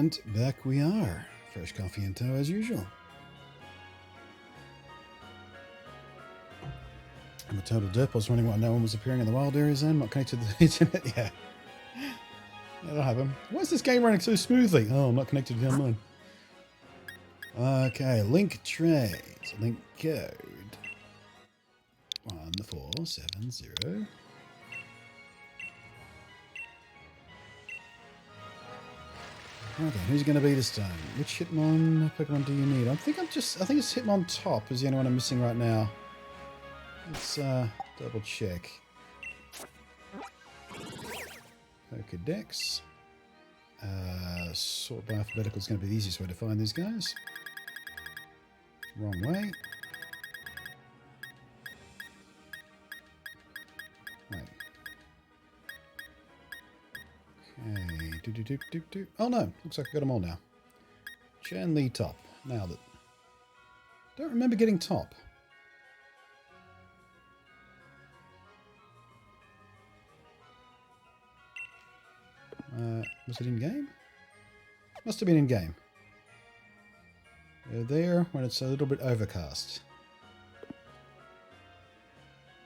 And back we are. Fresh coffee in tow as usual. I'm a total derp. I was wondering why no one was appearing in the wild areas then. Not connected to the internet. Yeah. That'll happen. Why is this game running so smoothly? Oh, I'm not connected to the online. Okay, link trade. Link code. 1470. Okay, who's going to be this time? Which Pokemon do you need? I think it's Hitmontop is the only one I'm missing right now. Let's double check. POKEDEX. Sort by alphabetical is going to be the easiest way to find these guys. Wrong way. Right. Okay. Oh no, looks like I got them all now. Chanley Top. Nailed it. Don't remember getting Top. Was it in game? Must have been in game. They're there when it's a little bit overcast.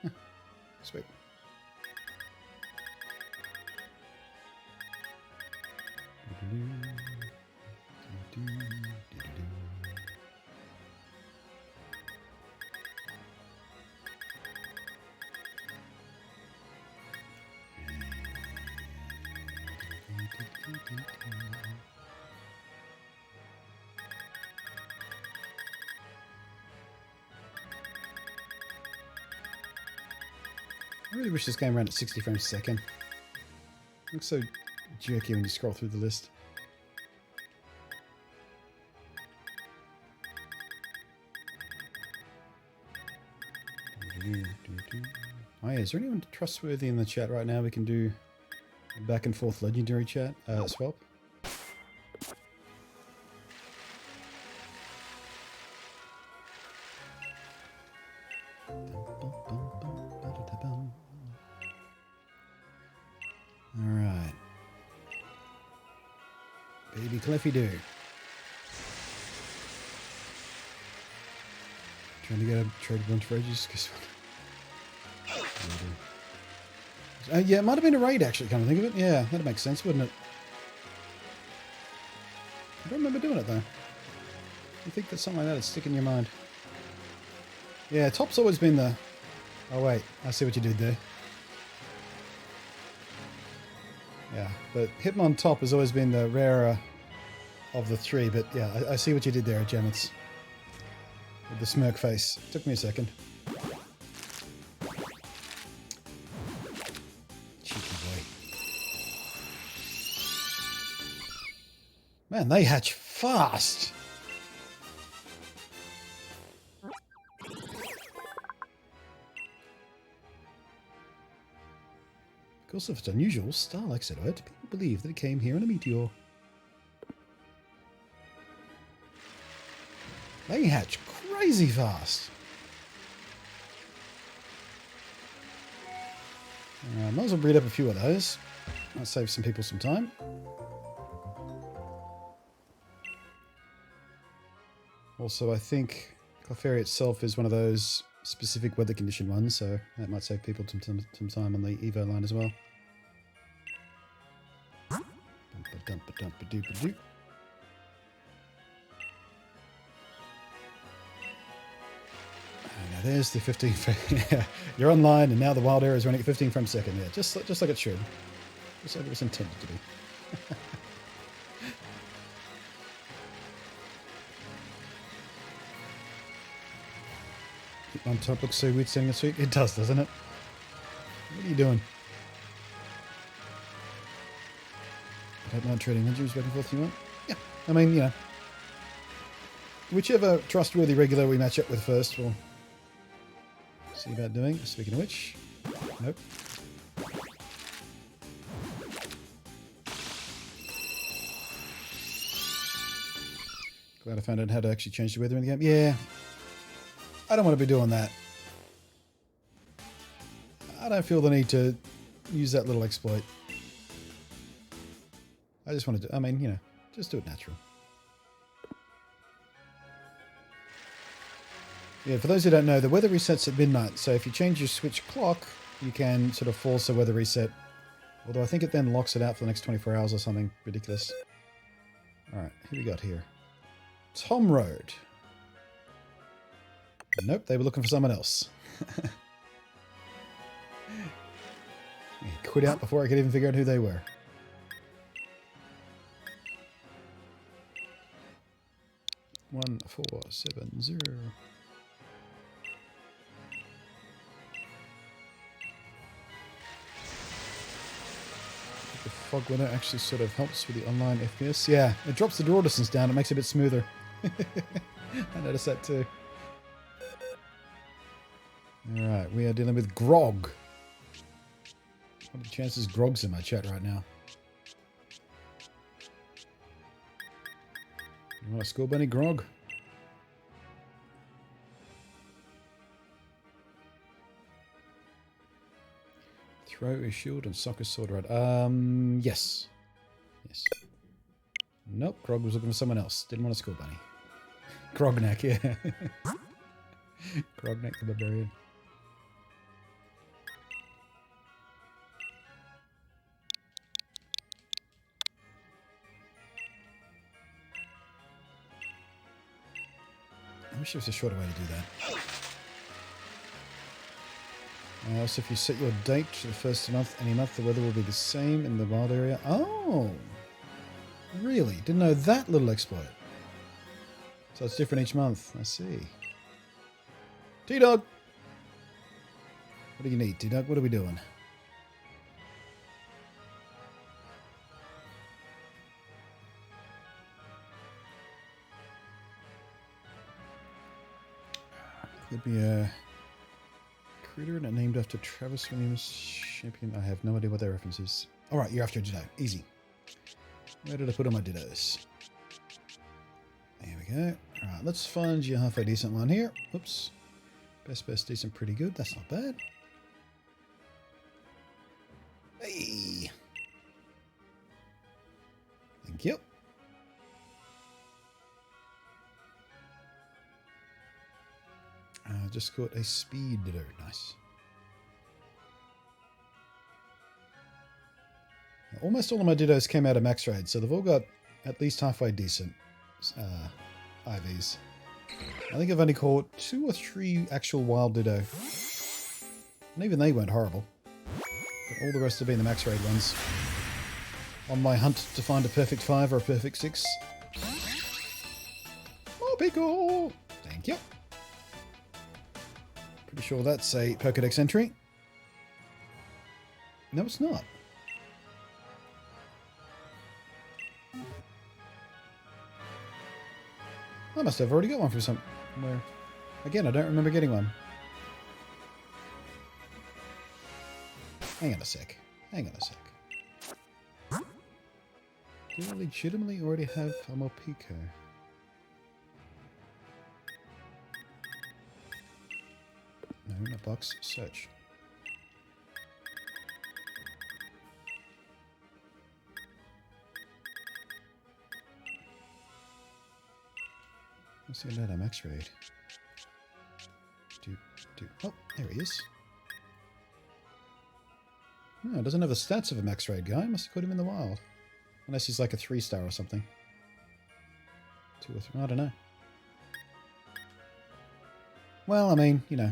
Huh. Sweet. I really wish this game ran at 60 frames a second. It looks so jerky when you scroll through the list. Oh yeah, is there anyone trustworthy in the chat right now we can do a back and forth legendary chat swap? Alright. Baby Cliffy do. Trying to get a trade bunch for ages. Yeah, it might have been a raid actually, come to think of it. Yeah, that'd make sense, wouldn't it? I don't remember doing it though. You think that something like that would stick in your mind? Yeah, Top's always been the... Oh wait, I see what you did there. Yeah, but Hitmontop has always been the rarer of the three, but yeah, I see what you did there, Gemets. With the smirk face. Took me a second. Cheeky boy. Man, they hatch fast! Because of its unusual star-like silhouette, people believe that it came here in a meteor. They hatch crazy fast. Might as well breed up a few of those. Might save some people some time. Also, I think Clefairy itself is one of those specific weather condition ones, so that might save people some time on the Evo line as well. Dumpa-dumpa-dumpa-doopa-doo. Now there's the 15 frame. Yeah, you're online, and now the wild area is running at 15 frames a second. Yeah, just like it should. Just like it was intended to be. On top looks so weird standing a street. It does, doesn't it? What are you doing? I don't mind trading injuries back and forth you want. Yeah, I mean, you know. Whichever trustworthy regular we match up with first, we'll see about doing. Speaking of which, nope. Glad I found out how to actually change the weather in the game. Yeah. I don't want to be doing that. I don't feel the need to use that little exploit. I just wanted to, I mean, you know, Just do it natural. Yeah, for those who don't know, the weather resets at midnight. So if you change your Switch clock, you can sort of force a weather reset. Although I think it then locks it out for the next 24 hours or something ridiculous. Alright, who we got here? Tom Road. Nope, they were looking for someone else. Quit out before I could even figure out who they were. One, 4, 7, 0. The fog weather actually sort of helps with the online FPS. Yeah, it drops the draw distance down. It makes it a bit smoother. I noticed that too. Alright, we are dealing with Grog. What are the chances Grog's in my chat right now? You want to score Benny Grog? Throw a shield and sock a sword right. Yes. Yes. Nope, Grog was looking for someone else. Didn't want to score Bunny. Grognak, yeah. Grognak the Barbarian. I wish there was a shorter way to do that. So if you set your date to the first month, any month, the weather will be the same in the wild area. Oh! Really? Didn't know that little exploit. So it's different each month. I see. T-Dog! What do you need, T-Dog? What are we doing? Could be a critter named after Travis Williams champion. I have no idea what that reference is. Alright, you're after a Ditto. Easy. Where did I put all my Dittos? There we go. Alright, let's find you a halfway decent one here. Oops. Best, decent, pretty good. That's not bad. Hey! Thank you. Just caught a speed Ditto. Nice. Almost all of my Dittos came out of max raid, so they've all got at least halfway decent IVs. I think I've only caught 2 or 3 actual wild Ditto. And even they weren't horrible. But all the rest have been the max raid ones. On my hunt to find a perfect 5 or a perfect 6. More pickle! Thank you. Pretty sure that's a POKEDEX entry. No, it's not. I must have already got one from somewhere. Again, I don't remember getting one. Hang on a sec. Hang on a sec. Do I legitimately already have a Mopico? No, not box. Search. Let's see that I'm X-rayed. Oh, there he is. No, it doesn't have the stats of a max raid guy. Must have caught him in the wild. Unless he's like a 3-star or something. 2 or 3, I don't know. Well, I mean, you know,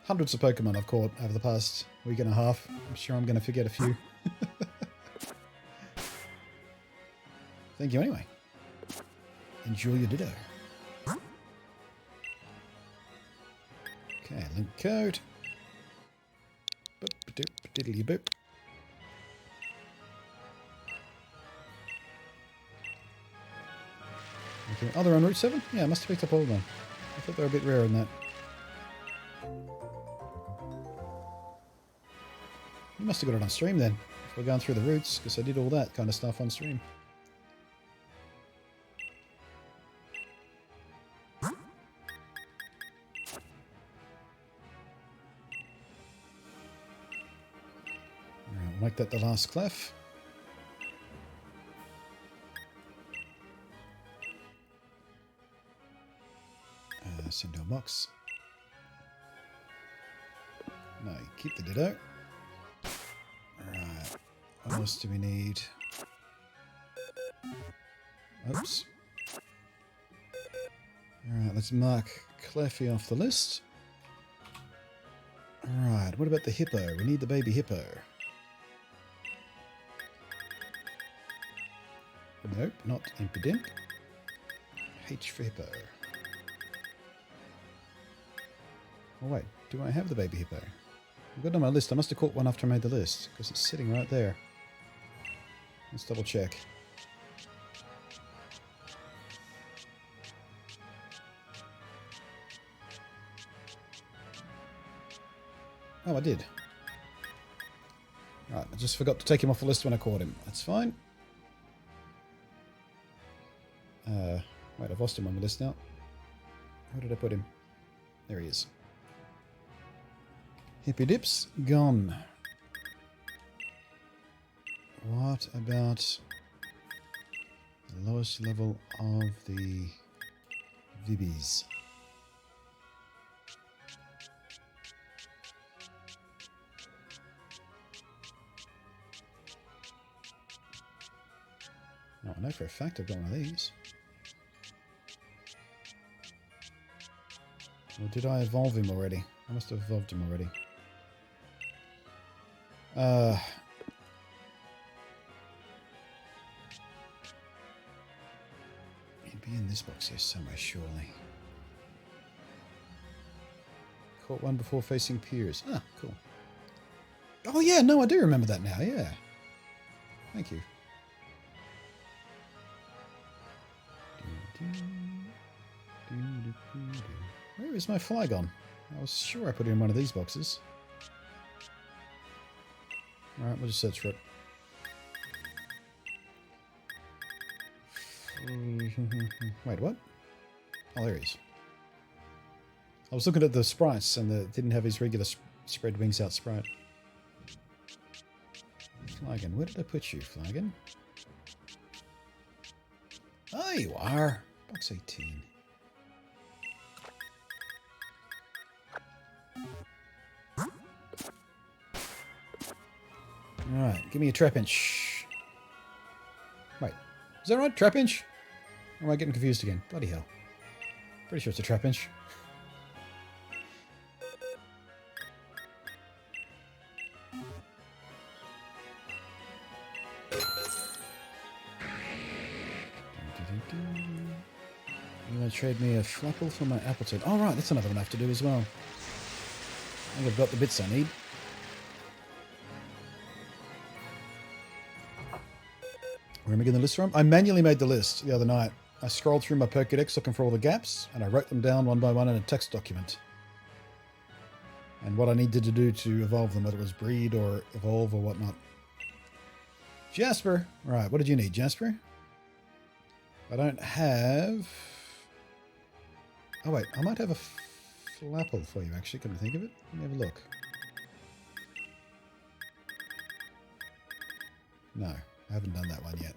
hundreds of Pokemon I've caught over the past week and a half. I'm sure I'm going to forget a few. Thank you anyway. Enjoy your Ditto. Okay, link code. Boop, doop, diddly boop. Okay, oh, they're on Route 7? Yeah, I must have picked up all of them. I thought they were a bit rarer than that. You must have got it on stream then, if we're going through the routes, because I did all that kind of stuff on stream. Make that the last clef. send to a box. No, keep the ditto. Alright. What else do we need? Oops. Alright, let's mark Cleffy off the list. Alright, what about the hippo? We need the baby hippo. Nope, not Impidimp. H for hippo. Oh wait, do I have the baby hippo? I've got it on my list. I must have caught one after I made the list, because it's sitting right there. Let's double check. Oh, I did. Right, I just forgot to take him off the list when I caught him. That's fine. Wait, I've lost him on the list now. Where did I put him? There he is. Hippy Dips, gone. What about the lowest level of the Vibbies? Oh, I know for a fact I've got one of these. Or did I evolve him already? I must have evolved him already. He'd be in this box here somewhere, surely. Caught one before facing Piers. Ah, cool. Oh yeah, no, I do remember that now, yeah. Thank you. Where is my Flygon? I was sure I put it in one of these boxes. Alright, we'll just search for it. Wait, what? Oh, there he is. I was looking at the sprites and it didn't have his regular spread wings out sprite. Flygon, where did I put you, Flygon? Oh, you are. Box 18. Alright, give me a Trapinch. Wait, is that right? Trapinch? Or am I getting confused again? Bloody hell. Pretty sure it's a Trapinch. You want to trade me a Flapple for my Appletun? Oh, right, that's another one I have to do as well. I think I've got the bits I need. Where am I getting the list from? I manually made the list the other night. I scrolled through my Pokedex looking for all the gaps, and I wrote them down one by one in a text document. And what I needed to do to evolve them, whether it was breed or evolve or whatnot. Jasper! Right, what did you need, Jasper? I don't have... Oh wait, I might have a Flapple for you actually, can I think of it? Let me have a look. No, I haven't done that one yet.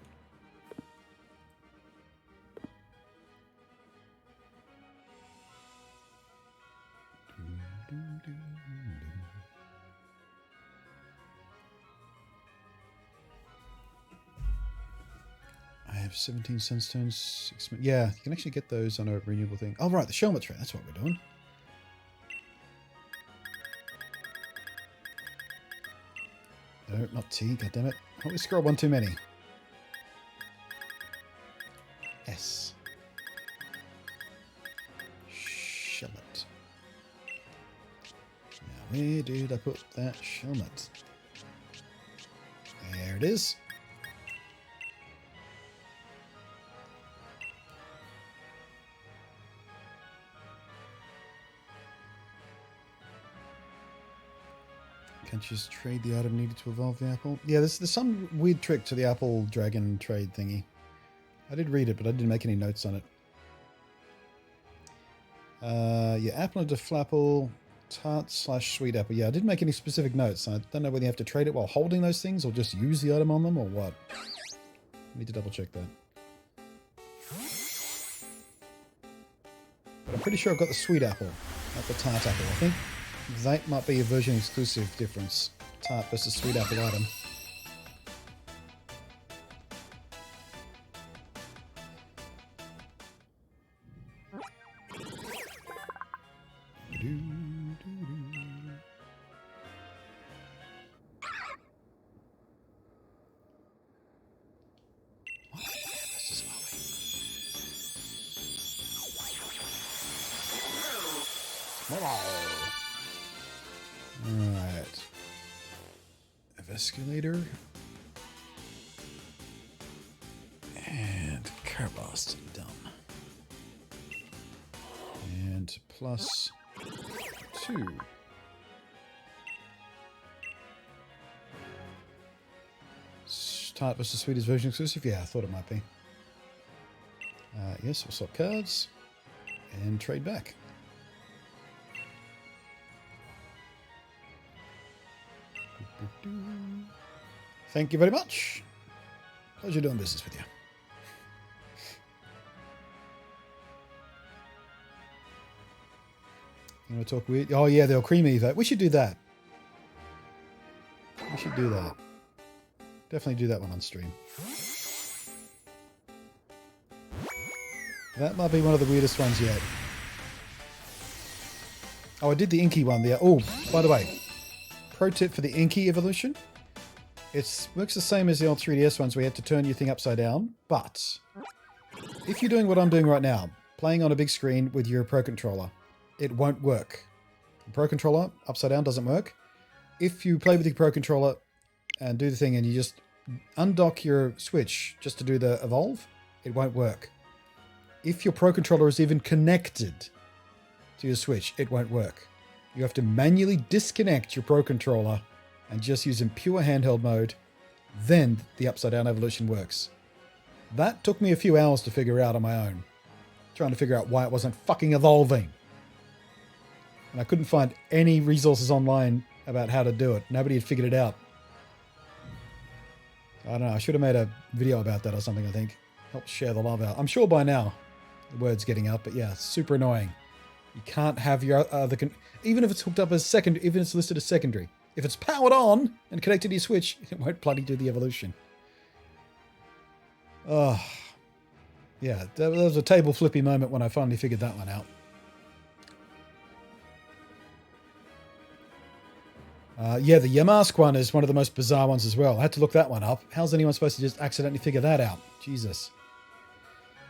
I have 17 Sunstones. 6... Yeah, you can actually get those on a renewable thing. Oh, right, the Shelmet trait. That's what we're doing. No, not T. Goddammit. Oh, we scrolled one too many. S. Shelmet. Now, where did I put that Shelmet? There it is. Can't you just trade the item needed to evolve the apple? Yeah, there's some weird trick to the apple dragon trade thingy. I did read it, but I didn't make any notes on it. Yeah, apple into Flapple, tart / sweet apple. Yeah, I didn't make any specific notes. I don't know whether you have to trade it while holding those things or just use the item on them or what. I need to double check that. But I'm pretty sure I've got the sweet apple, not the tart apple. I think that might be a version exclusive difference. Tart versus sweet apple item. Alright. Escalator. And car blast. Done. And plus 2. Tart versus sweet is version exclusive? Yeah, I thought it might be. Yes, we'll swap cards and trade back. Thank you very much. Pleasure doing business with you. You want to talk weird? Oh yeah, they'll creamy that. We should do that. We should do that. Definitely do that one on stream. That might be one of the weirdest ones yet. Oh, I did the inky one there. Oh, by the way, pro tip for the inky evolution. It works the same as the old 3DS ones where you had to turn your thing upside down. But if you're doing what I'm doing right now, playing on a big screen with your Pro Controller, it won't work. The Pro Controller upside down doesn't work. If you play with the Pro Controller and do the thing and you just undock your Switch just to do the evolve, it won't work. If your Pro Controller is even connected to your Switch, it won't work. You have to manually disconnect your Pro Controller and just use in pure handheld mode. Then the upside down evolution works. That took me a few hours to figure out on my own. Trying to figure out why it wasn't fucking evolving. And I couldn't find any resources online about how to do it. Nobody had figured it out. I don't know, I should have made a video about that or something, I think. Help share the love out. I'm sure by now the word's getting out, but yeah, super annoying. You can't have your other... even if it's hooked up as secondary, even if it's listed as secondary. If it's powered on and connected to your Switch, it won't bloody do the evolution. Oh, yeah, there was a table flippy moment when I finally figured that one out. Yeah, the Yamask one is one of the most bizarre ones as well. I had to look that one up. How's anyone supposed to just accidentally figure that out? Jesus.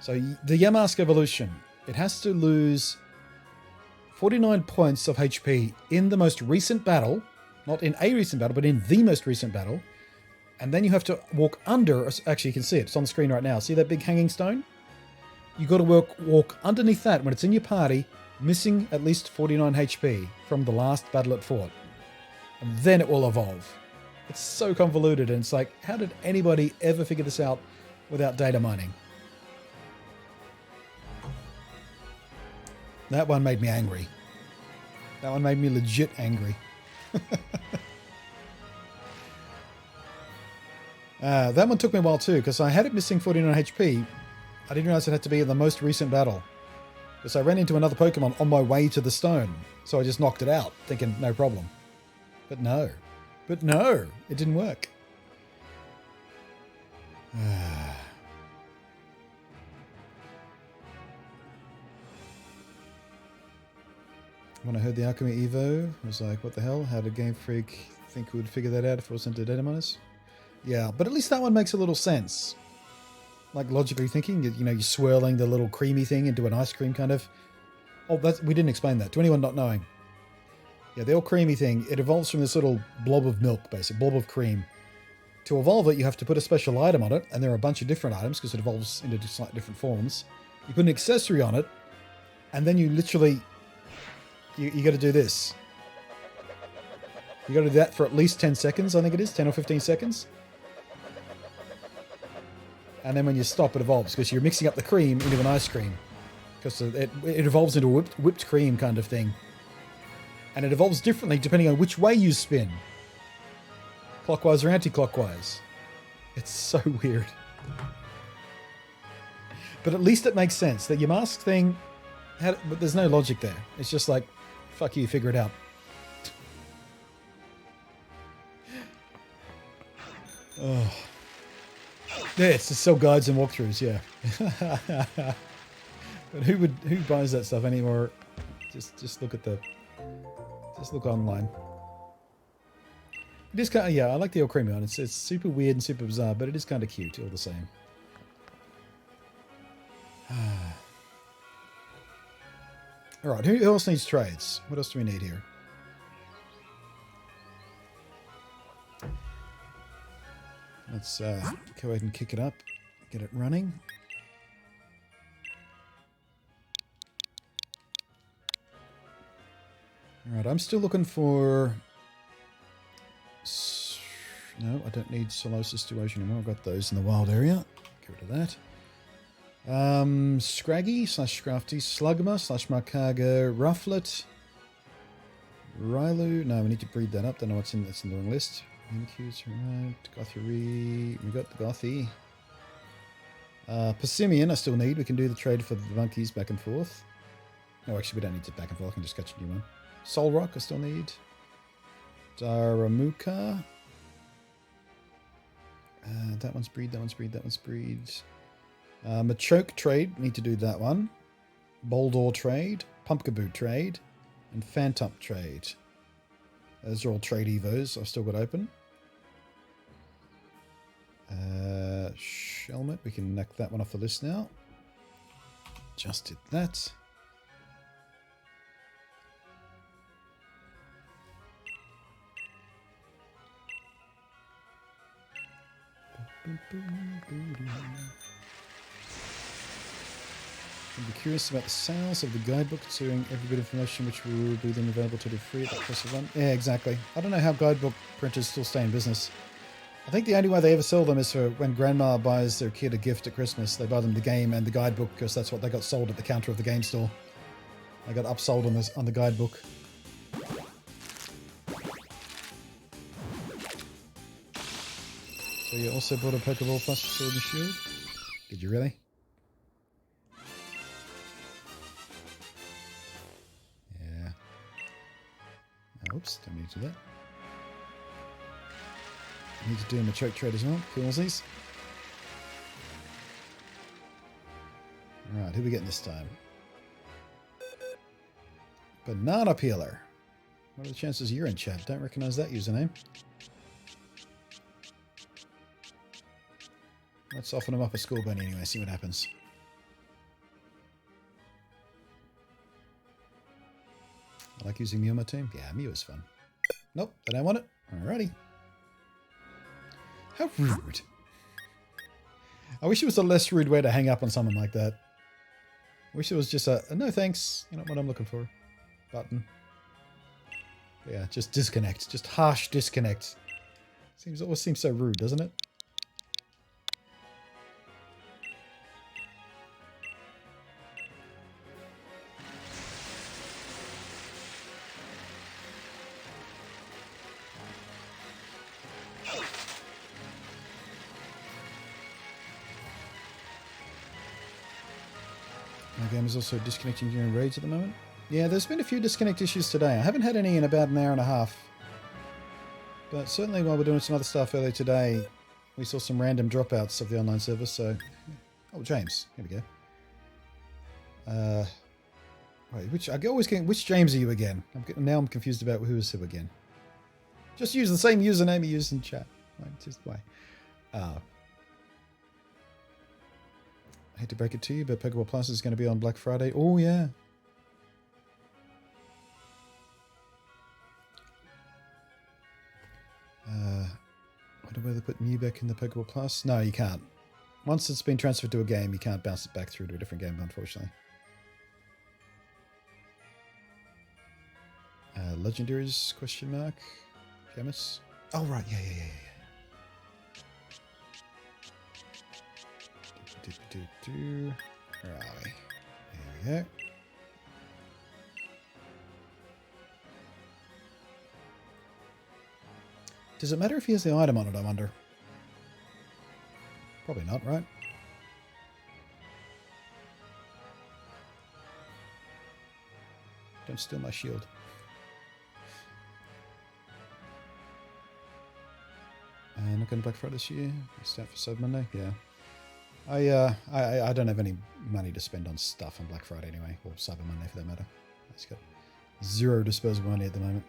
So the Yamask evolution, it has to lose 49 points of HP in the most recent battle. Not in a recent battle, but in the most recent battle. And then you have to walk under... Actually, you can see it. It's on the screen right now. See that big hanging stone? You've got to walk underneath that when it's in your party, missing at least 49 HP from the last battle it fought. And then it will evolve. It's so convoluted, and it's like, how did anybody ever figure this out without data mining? That one made me angry. That one made me legit angry. That one took me a while too, because I had it missing 49 HP. I didn't realize it had to be in the most recent battle. Because I ran into another Pokemon on my way to the stone. So I just knocked it out, thinking no problem. But no. But no, it didn't work. When I heard the Alchemy Evo, I was like, what the hell? How did Game Freak think we would figure that out if it wasn't a data miners? Yeah, but at least that one makes a little sense. Like logically thinking, you know, you're swirling the little creamy thing into an ice cream kind of. Oh, we didn't explain that. To anyone not knowing. Yeah, the old creamy thing, it evolves from this little blob of milk, basically, blob of cream. To evolve it, you have to put a special item on it, and there are a bunch of different items because it evolves into slightly different forms. You put an accessory on it, and then you literally, you got to do this. You got to do that for at least 10 seconds, I think it is, 10 or 15 seconds. And then when you stop, it evolves because you're mixing up the cream into an ice cream. Because it evolves into a whipped cream kind of thing. And it evolves differently depending on which way you spin. Clockwise or anti-clockwise. It's so weird. But at least it makes sense. The Yamask thing, But there's no logic there. It's just like, fuck you, figure it out. Oh. Yeah, it's just sell guides and walkthroughs, yeah. But who buys that stuff anymore? Just look at just look online. It is kind of, yeah, I like the Ocarina one. It's super weird and super bizarre, but it is kind of cute all the same. Alright, who else needs trades? What else do we need here? Let's go ahead and kick it up. Get it running. Alright, I'm still looking for... No, I don't need Solosis Situation anymore. I've got those in the wild area. Get rid of that. Scraggy / Scrafty, Slugma / Markaga, Rufflet, Rylu. No, we need to breed that up. Don't know what's in that's in the wrong list. Mimikyu, right. Gothary. We got the Gothy. Persimmon I still need. We can do the trade for the monkeys back and forth. No, actually we don't need to back and forth. I can just catch a new one. Solrock I still need. Daramuka. That one's breed, that one's breed, that one's breed. Machoke trade, need to do that one. Boldor trade, Pumpkaboo trade, and Phantom trade. Those are all trade evos I've still got open. Shelmet, we can knock that one off the list now. Just did that. I'd be curious about the sales of the guidebook, considering every bit of information which will be then available to do free at the price of one. Yeah, exactly. I don't know how guidebook printers still stay in business. I think the only way they ever sell them is for when grandma buys their kid a gift at Christmas. They buy them the game and the guidebook because that's what they got sold at the counter of the game store. They got upsold on the guidebook. So you also bought a Pokeball Plus for Sword and Shield? Did you really? Yeah. Oops, don't need to do that. I need to do a Machoke trade as well. Coolsies. Alright, who are we getting this time? Banana Peeler. What are the chances you're in chat? Don't recognize that username. Let's soften him up a school bunny anyway, see what happens. I like using Mew on my team. Yeah, Mew is fun. Nope, I don't want it. Alrighty. How rude. I wish it was a less rude way to hang up on someone like that. I wish it was just a no thanks, you know what I'm looking for button. Yeah, just disconnect. Just harsh disconnect. Always seems so rude, doesn't it? My game is also disconnecting during raids at the moment. Yeah, there's been a few disconnect issues today. I haven't had any in about an hour and a half. But certainly while we're doing some other stuff earlier today, we saw some random dropouts of the online service, so... Oh, James. Here we go. Wait, which James are you again? Now I'm confused about who is who again. Just use the same username you used in chat. Why? I hate to break it to you, but Pokeball Plus is going to be on Black Friday. Oh, yeah. Wonder whether to put Mew back in the Pokeball Plus? No, you can't. Once it's been transferred to a game, you can't bounce it back through to a different game, unfortunately. Legendaries, question mark? Gemus? Oh, right. Yeah. Where are we? There we go. Does it matter if he has the item on it, I wonder? Probably not, right? Don't steal my shield. Not going to Black Friday this year. Start for Cyber Monday. Yeah. I don't have any money to spend on stuff on Black Friday anyway, or Cyber Monday for that matter. I just got zero disposable money at the moment.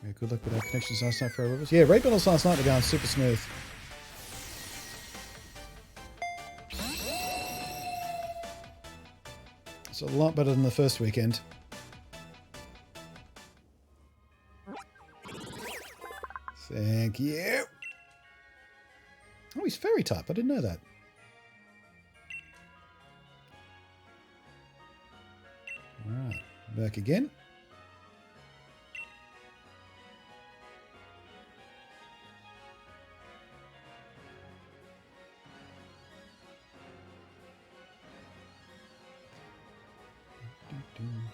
Yeah, good luck with our connections last night for our rivers. Yeah, raid battles last night are going super smooth. It's a lot better than the first weekend. Thank you. Oh, he's fairy type. I didn't know that. Alright, back again.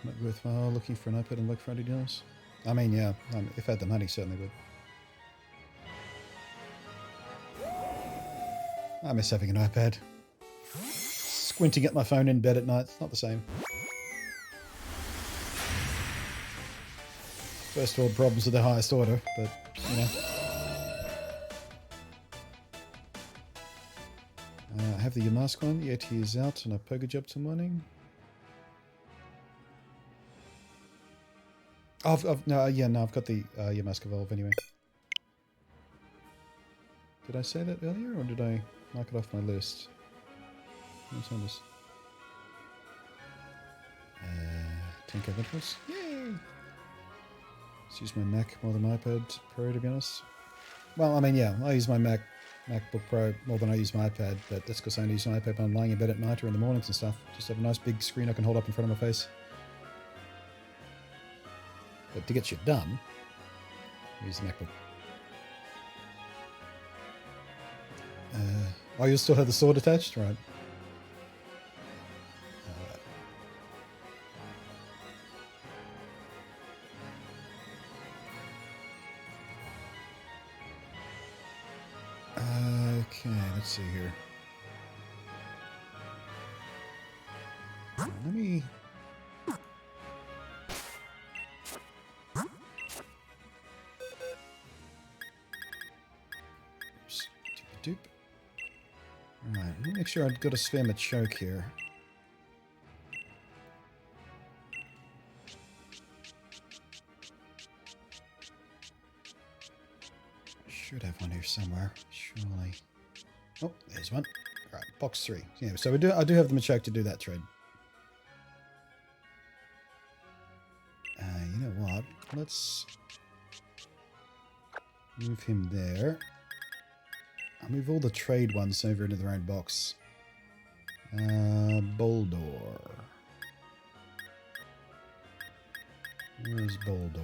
Might be worthwhile looking for an iPad on Black Friday deals. I mean, yeah, if I had the money, certainly would. I miss having an iPad. Squinting at my phone in bed at night, it's not the same. First world problems are the highest order, but, you know. I have the Yamask one, the AT is out, and a poker job till morning. I've got the Yamask Evolve anyway. Did I say that earlier, or did I mark it off my list? What's on this? 10k ventures. Yay! Let's use my Mac more than my iPad Pro, to be honest. Well, I mean, yeah, I use my MacBook Pro more than I use my iPad, but that's because I only use my iPad when I'm lying in bed at night or in the mornings and stuff. Just have a nice big screen I can hold up in front of my face. But to get shit done, I use the MacBook. Oh, you still have the sword attached? Right. Okay, let's see here. Let me... Doop. Alright, let me make sure I've got to spam a choke here. Should have one here somewhere, surely. Oh, there's one. Alright, box 3. Yeah, so I do have the Machoke to do that trade. You know what? Let's move him there. I'll move all the trade ones over into their own box. Boldor. Where's Boldor?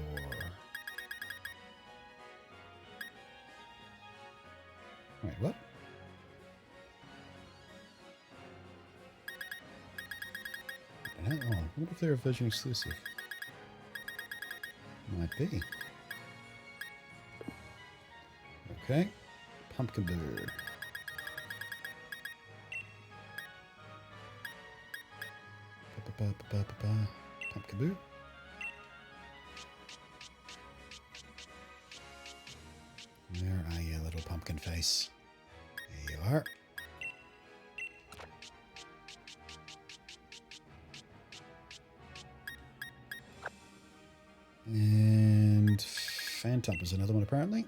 Wait, what? Oh, I wonder if they're a version exclusive. Might be. Okay. Pumpkin Blue. Pumpkin Blue. Where are you, little pumpkin face? There you are. And Phantom is another one, apparently.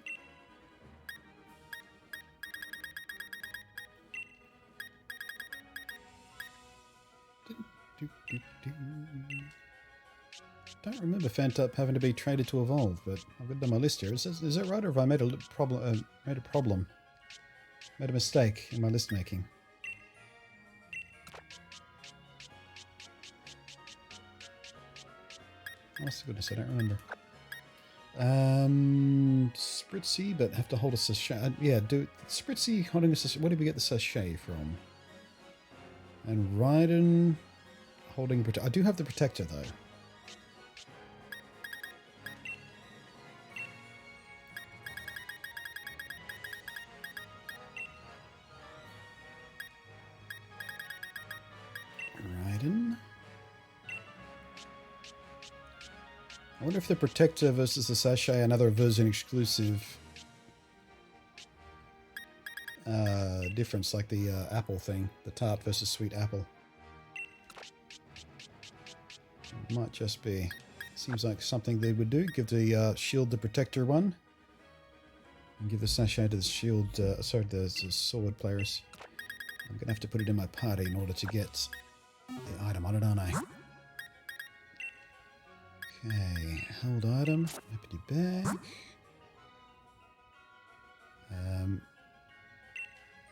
Don't remember Fantop having to be traded to evolve, but I've got it on my list here. Is that right, or have I made a problem? Made a mistake in my list making? Oh, goodness, I don't remember. Spritzy, but have to hold a sachet. Yeah, do Spritzy holding a sachet. Where did we get the sachet from? And Raiden holding. I do have the protector though. I wonder if the Protector versus the Sachet are another version exclusive difference, like the apple thing, the tart versus sweet apple. It might just be. Seems like something they would do. Give the shield the Protector one, and give the Sachet to the shield. Sorry, the sword players. I'm gonna have to put it in my party in order to get the item on it, aren't I? Okay, hold item, empty bag.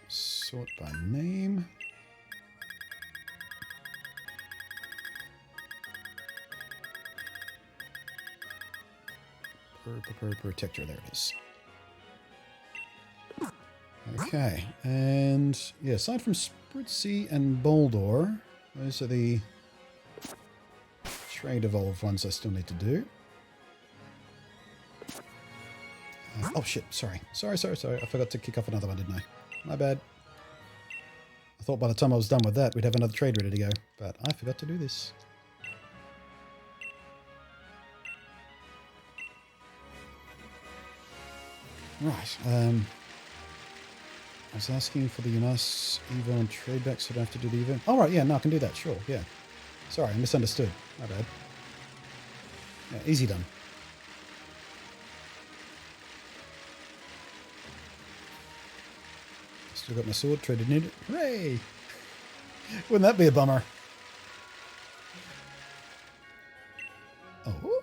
Sort by name. Protector, there it is. Okay, and yeah, aside from Spritzy and Boldor, those are the trade evolved ones I still need to do. Oh shit, sorry. Sorry. I forgot to kick off another one, didn't I? My bad. I thought by the time I was done with that, we'd have another trade ready to go, but I forgot to do this. Right, I was asking for the Unas Evo and trade back, so I don't have to do the Evo. Oh, right, yeah, no, I can do that, sure, yeah. Sorry, I misunderstood. My bad. Yeah, easy done. Still got my sword, traded in it. Hooray! Wouldn't that be a bummer? Oh.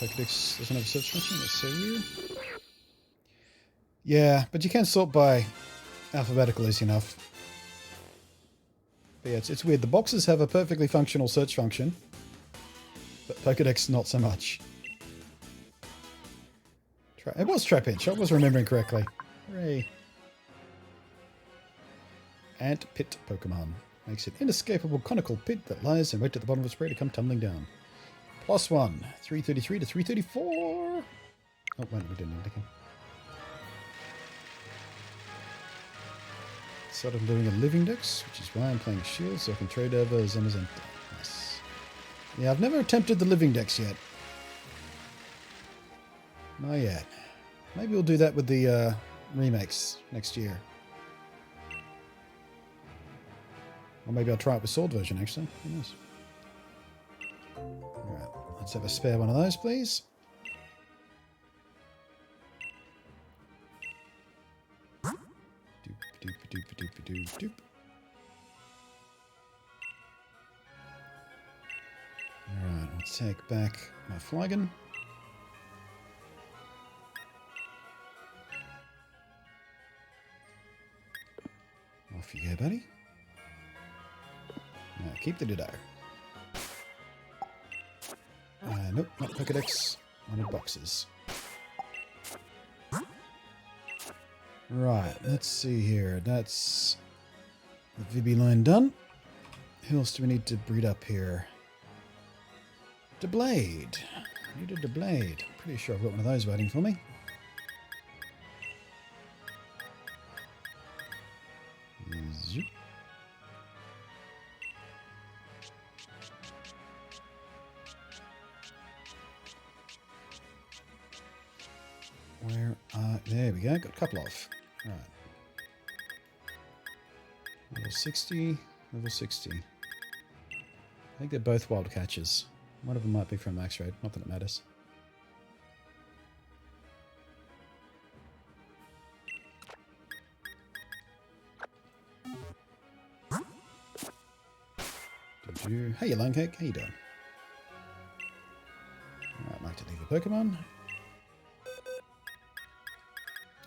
POKEDEX doesn't have a search function, that's so weird. Yeah, but you can sort by alphabetical easy enough. But yeah, it's weird. The boxes have a perfectly functional search function, but POKEDEX not so much. It was Trap Inch, I was remembering correctly. Hooray. Ant Pit Pokemon. Makes an inescapable conical pit that lies and wait at the bottom of its prey to come tumbling down. +1, 333 to 334. Oh, wait, we didn't need to go. So I'm doing a living dex, which is why I'm playing shield, so I can trade over Zamazenta. Nice. Yeah, I've never attempted the living dex yet. Not yet. Maybe we'll do that with the remakes next year. Or maybe I'll try it with sword version, actually. Who knows? Alright, let's have a spare one of those, please. Doop. Alright, I'll take back my flagon. Off you go, buddy. Now keep the Ditto. Nope, not POKEDEX. Wanted boxes. Right, let's see here. That's the VB line done. Who else do we need to breed up here? Deblade. I need a Deblade. Pretty sure I've got one of those waiting for me. Zoop. Where there we go, got a couple off. Right. Level 60, level 60. I think they're both wild catches. One of them might be from max raid, not that it matters. Hey, you lung cake, how you doing? Alright, I'd like to leave a Pokemon.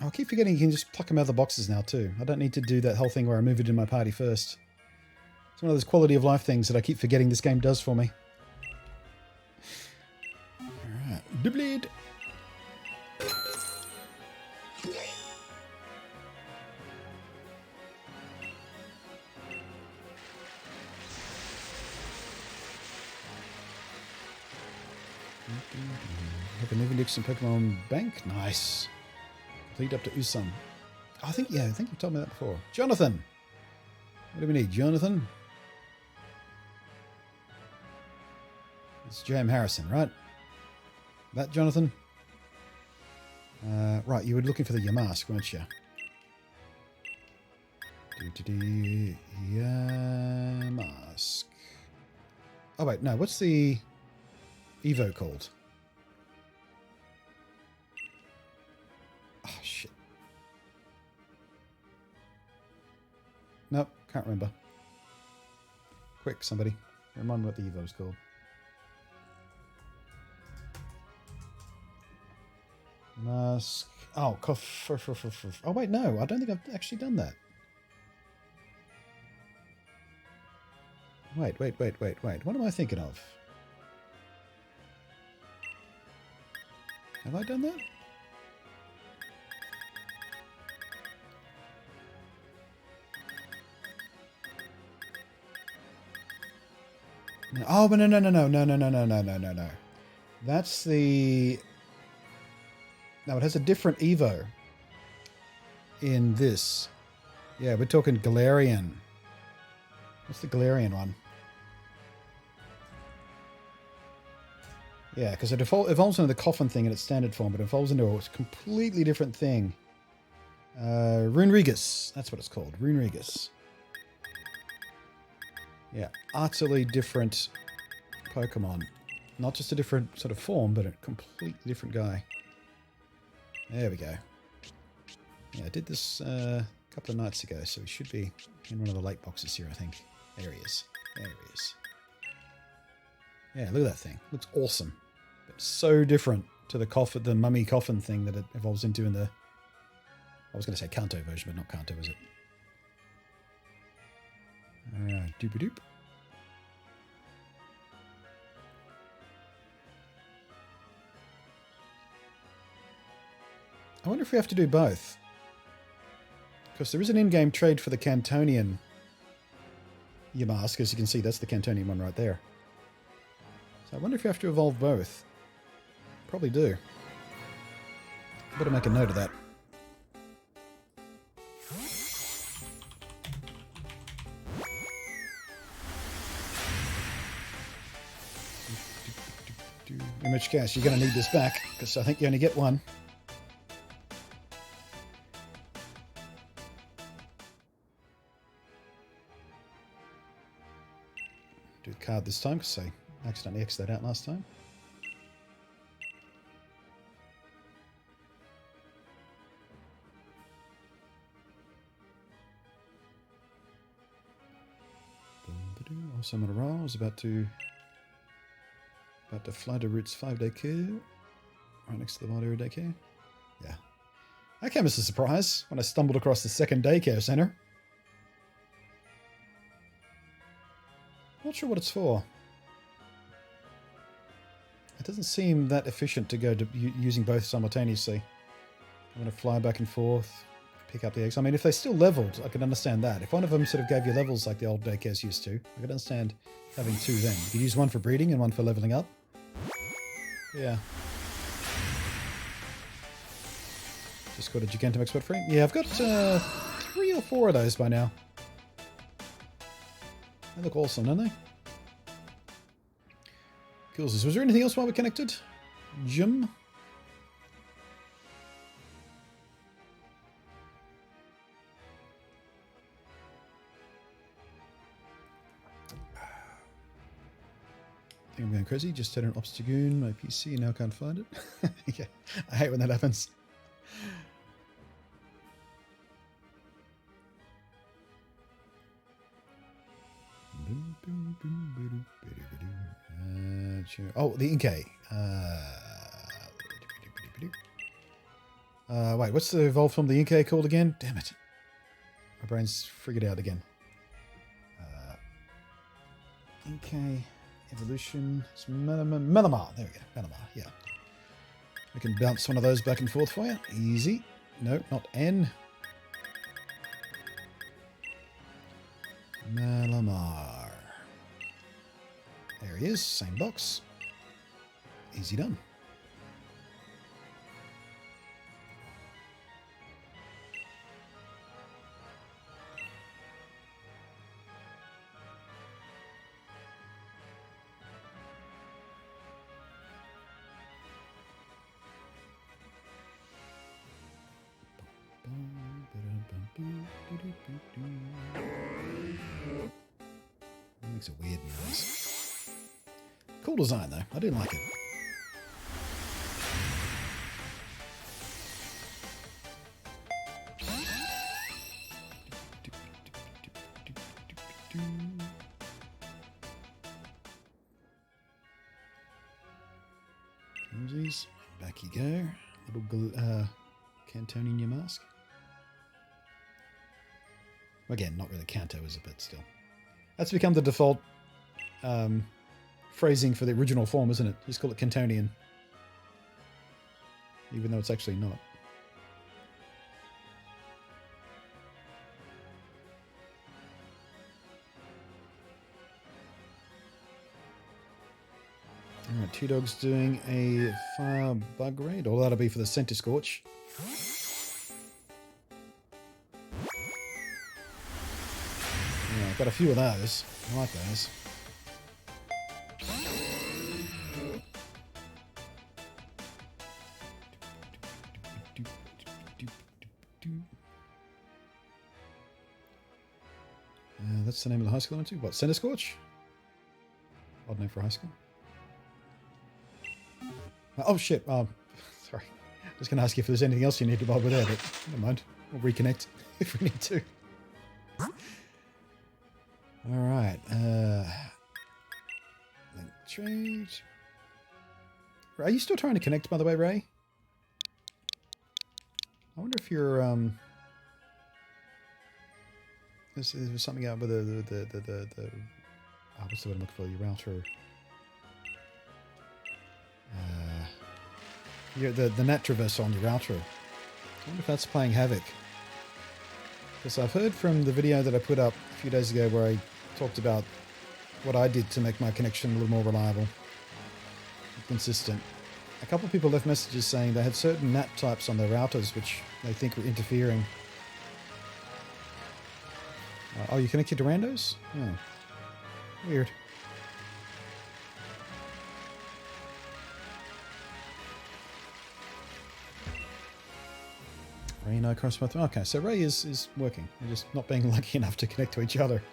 I keep forgetting you can just pluck them out of the boxes now too. I don't need to do that whole thing where I move it in my party first. It's one of those quality of life things that I keep forgetting this game does for me. Alright, Deblade. Have a Living Dex and Pokemon Bank. Nice. Complete up to Usum. I think you told me that before. Jonathan! What do we need? Jonathan? It's J.M. Harrison, right? That Jonathan? Right, you were looking for the Yamask, weren't you? Yamask. Oh, wait, no. What's the Evo called? Oh, shit. Nope, can't remember. Quick, somebody. Remind me what the Evo's called. Mask. Oh, oh, wait, no. I don't think I've actually done that. Wait. What am I thinking of? Have I done that? No. Oh, but no. That's the... No, it has a different Evo in this. Yeah, we're talking Galarian. What's the Galarian one? Yeah, because it evolves into the coffin thing in its standard form, but it evolves into a completely different thing. Runerigus. That's what it's called. Runerigus. Yeah, utterly different Pokemon. Not just a different sort of form, but a completely different guy. There we go. Yeah, I did this a couple of nights ago, so he should be in one of the late boxes here, I think. There he is. There he is. Yeah, look at that thing. Looks awesome. But so different to the coffin, the mummy coffin thing that it evolves into in the... I was going to say Kanto version, but not Kanto, was it? Alright, doop-a-doop. I wonder if we have to do both. Because there is an in-game trade for the Cantonian Yamask. As you can see, that's the Cantonian one right there. So I wonder if we have to evolve both. Probably do. Better make a note of that. In which case, you're going to need this back, because I think you only get one. Do the card this time, because I accidentally X'd that out last time. Also, I'm on a roll. I was about to fly to Root's 5-day care. Right next to the Wild Area Daycare. Yeah. That came as a surprise when I stumbled across the second daycare center. Not sure what it's for. It doesn't seem that efficient to go to using both simultaneously. I'm going to fly back and forth, pick up the eggs. I mean, if they still leveled, I could understand that. If one of them sort of gave you levels like the old daycares used to, I could understand having two then. You could use one for breeding and one for leveling up. Yeah. Just got a Gigantamax Wet Free. Yeah, I've got 3 or 4 of those by now. They look awesome, don't they? Cool. Was there anything else while we're connected? Jim? I think I'm going crazy. Just had an Obstagoon, my PC, now can't find it. Yeah, I hate when that happens. Oh, the Inkay. Wait, what's the evolve from the Inkay called again? Damn it. My brain's figured out again. Inkay evolution. It's Melamar. There we go. Melamar, yeah. We can bounce one of those back and forth for you. Easy. No, not N. Melamar. There he is, same box. Easy done. Makes a weird noise. Cool design though. I do like it. Back you go. Little Canton in your mask. Again, not really Canto, is it? But still. That's become the default phrasing for the original form, isn't it? You just call it Cantonian. Even though it's actually not. Alright, Two Dogs doing a fire bug raid. Or that'll be for the Center Scorch. Yeah, I've got a few of those. I like those. That's the name of the high school I went to. What, Center Scorch? Odd name for a high school. Oh shit, sorry. I was going to ask you if there's anything else you need to while we're there, but never mind. We'll reconnect if we need to. Alright, link trade. Are you still trying to connect, by the way, Ray? I wonder if you're, There's something out with the what's the word I'm looking for? Your router. The net traverse on your router. I wonder if that's playing havoc. Because I've heard from the video that I put up a few days ago where I talked about what I did to make my connection a little more reliable and consistent. A couple of people left messages saying they had certain NAT types on their routers which they think were interfering. Oh, you connected to randos? Oh. Weird. Ray and I cross paths. Okay, so Ray is working. We're just not being lucky enough to connect to each other.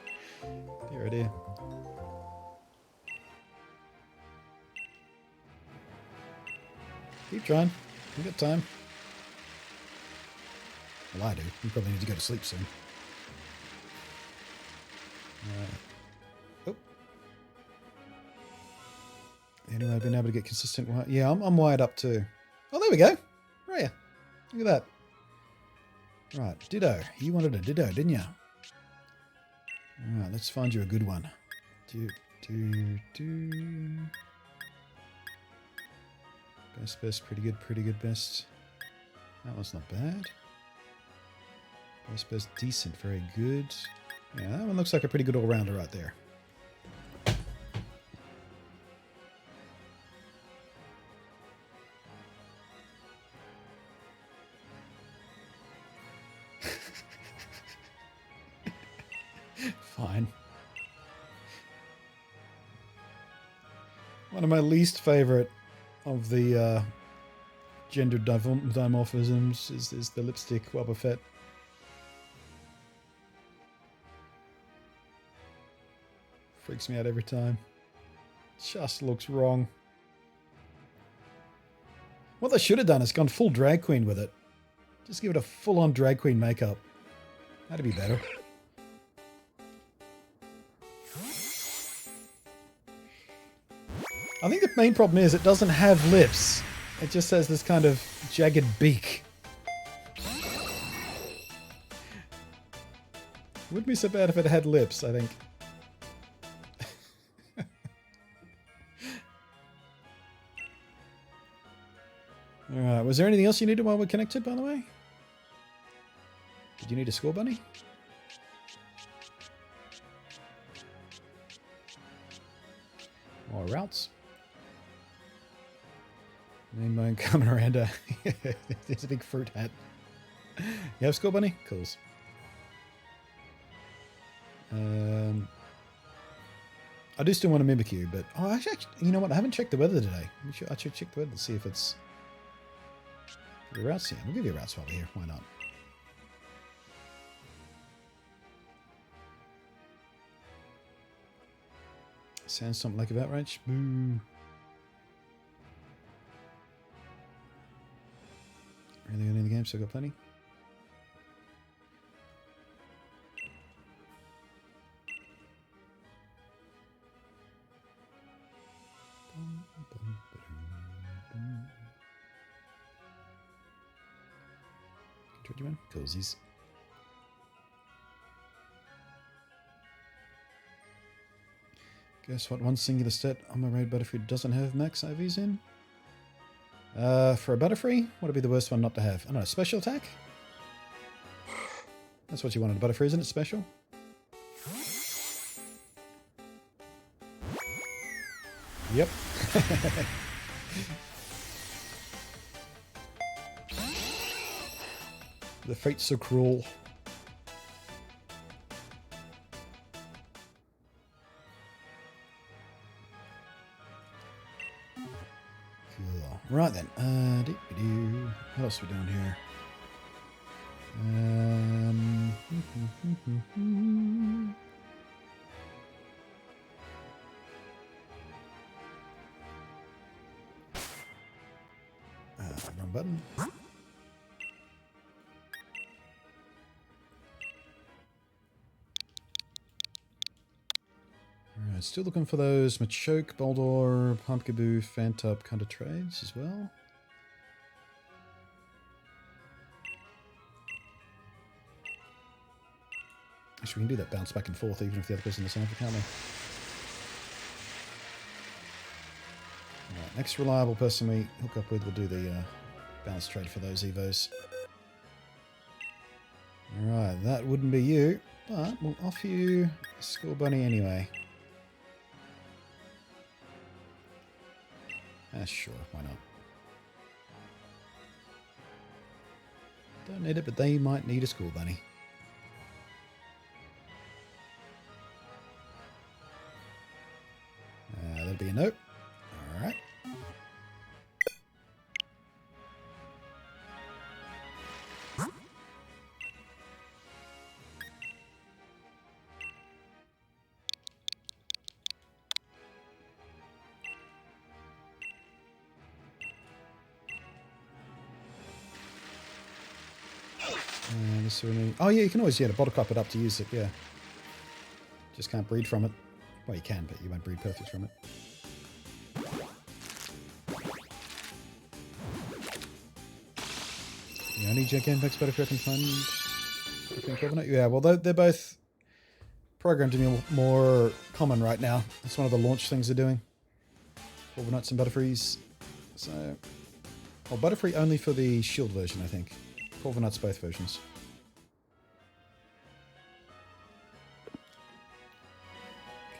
Dear oh dear. Keep trying. We've got time. Well, I do. You probably need to go to sleep soon. Oh. Anyway, I've been able to get consistent. Yeah, I'm wired up too. Oh, there we go. Raya. Look at that. Right, Ditto. You wanted a Ditto, didn't you? Alright, let's find you a good one. Best, pretty good, best. That one's not bad. Best, decent, very good. Yeah, that one looks like a pretty good all-rounder right there. Fine. One of my least favorite of the gender dimorphisms is the lipstick Boba Fett. Freaks me out every time. Just looks wrong. What they should have done is gone full drag queen with it. Just give it a full-on drag queen makeup. That'd be better. I think the main problem is it doesn't have lips. It just has this kind of jagged beak. Wouldn't be so bad if it had lips, I think. Alright, was there anything else you needed while we're connected, by the way? Did you need a score bunny? More routes. Name bone coming around. There's a big fruit hat. You have score bunny? Cool. I do still want to mimic you, but oh, actually, you know what? I haven't checked the weather today. I should check the weather to see if it's the routes here. We'll give you a routes while we're here. Why not? Sounds something like about right. Boo. Really only in the game, so I've got plenty. Cozies. Guess what one singular stat on my raid Butterfree doesn't have max IVs in? For a Butterfree, what would be the worst one not to have? I don't know, special attack? That's what you wanted a Butterfree, isn't it? Special? Yep. The fates are cruel. Cool. Right then. What else are we doing here? Wrong button. Alright, still looking for those Machoke, Boldor, Pumpkaboo, Fantop kind of trades as well. Actually, we can do that bounce back and forth even if the other person is on, can't we? Alright, next reliable person we hook up with will do the bounce trade for those Evos. Alright, that wouldn't be you, but we'll offer you a Skull Bunny anyway. Sure, why not? Don't need it, but they might need a Skull Bunny. That'll be a note. Alright. Oh yeah, you can always bottle cup it up to use it, yeah. Just can't breed from it. Well, you can, but you won't breed perfect from it. The only Gigantex Butterfree I can find Covenant? Yeah, well, they're both programmed to be more common right now. That's one of the launch things they're doing. Corviknights and Butterfrees. So, well, Butterfree only for the shield version, I think. Corviknights both versions.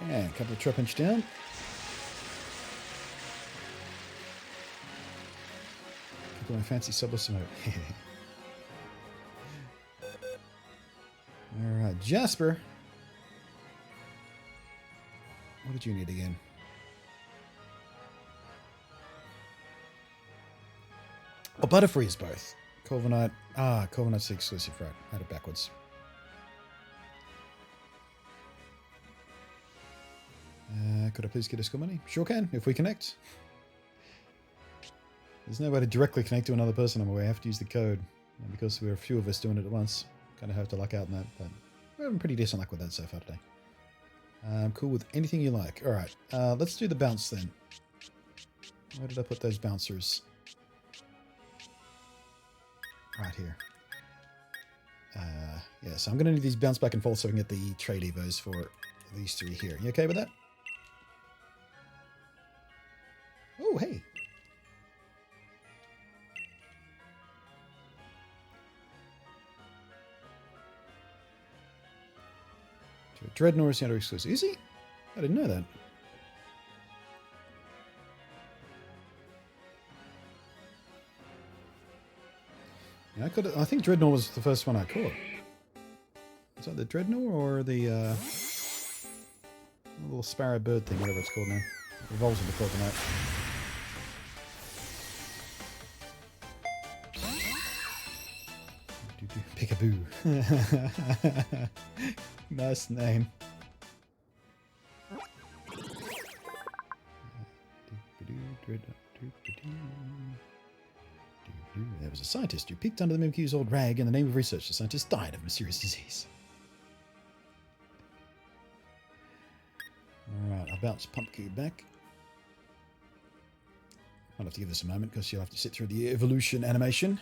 Okay, a couple of Trapinch down. Couple of fancy subless emote. Alright, Jasper. What did you need again? Oh, Butterfree is both. Corviknight. Corviknight's the exclusive, right. Had it backwards. Could I please get a Skull Bunny? Sure can, if we connect. There's no way to directly connect to another person on my way. I have to use the code. And because there are a few of us doing it at once, kind of have to luck out in that. But we're having pretty decent luck with that so far today. I'm cool with anything you like. Alright, let's do the bounce then. Where did I put those bouncers? Right here. Yeah, so I'm going to need these bounce back and forth so I can get the trade evos for these three here. You okay with that? Oh, hey. Dreadnought is Seattle exclusive. Is he? I didn't know that. Yeah, I think Dreadnought was the first one I caught. Is that the Dreadnought or the little sparrow bird thing, whatever it's called now? It revolves into Coconut. Peekaboo. Nice name. There was a scientist who peeked under the Mimikyu's old rag. In the name of research, the scientist died of mysterious disease. Alright, I'll bounce Pumpkin back. I'll have to give this a moment because you'll have to sit through the evolution animation.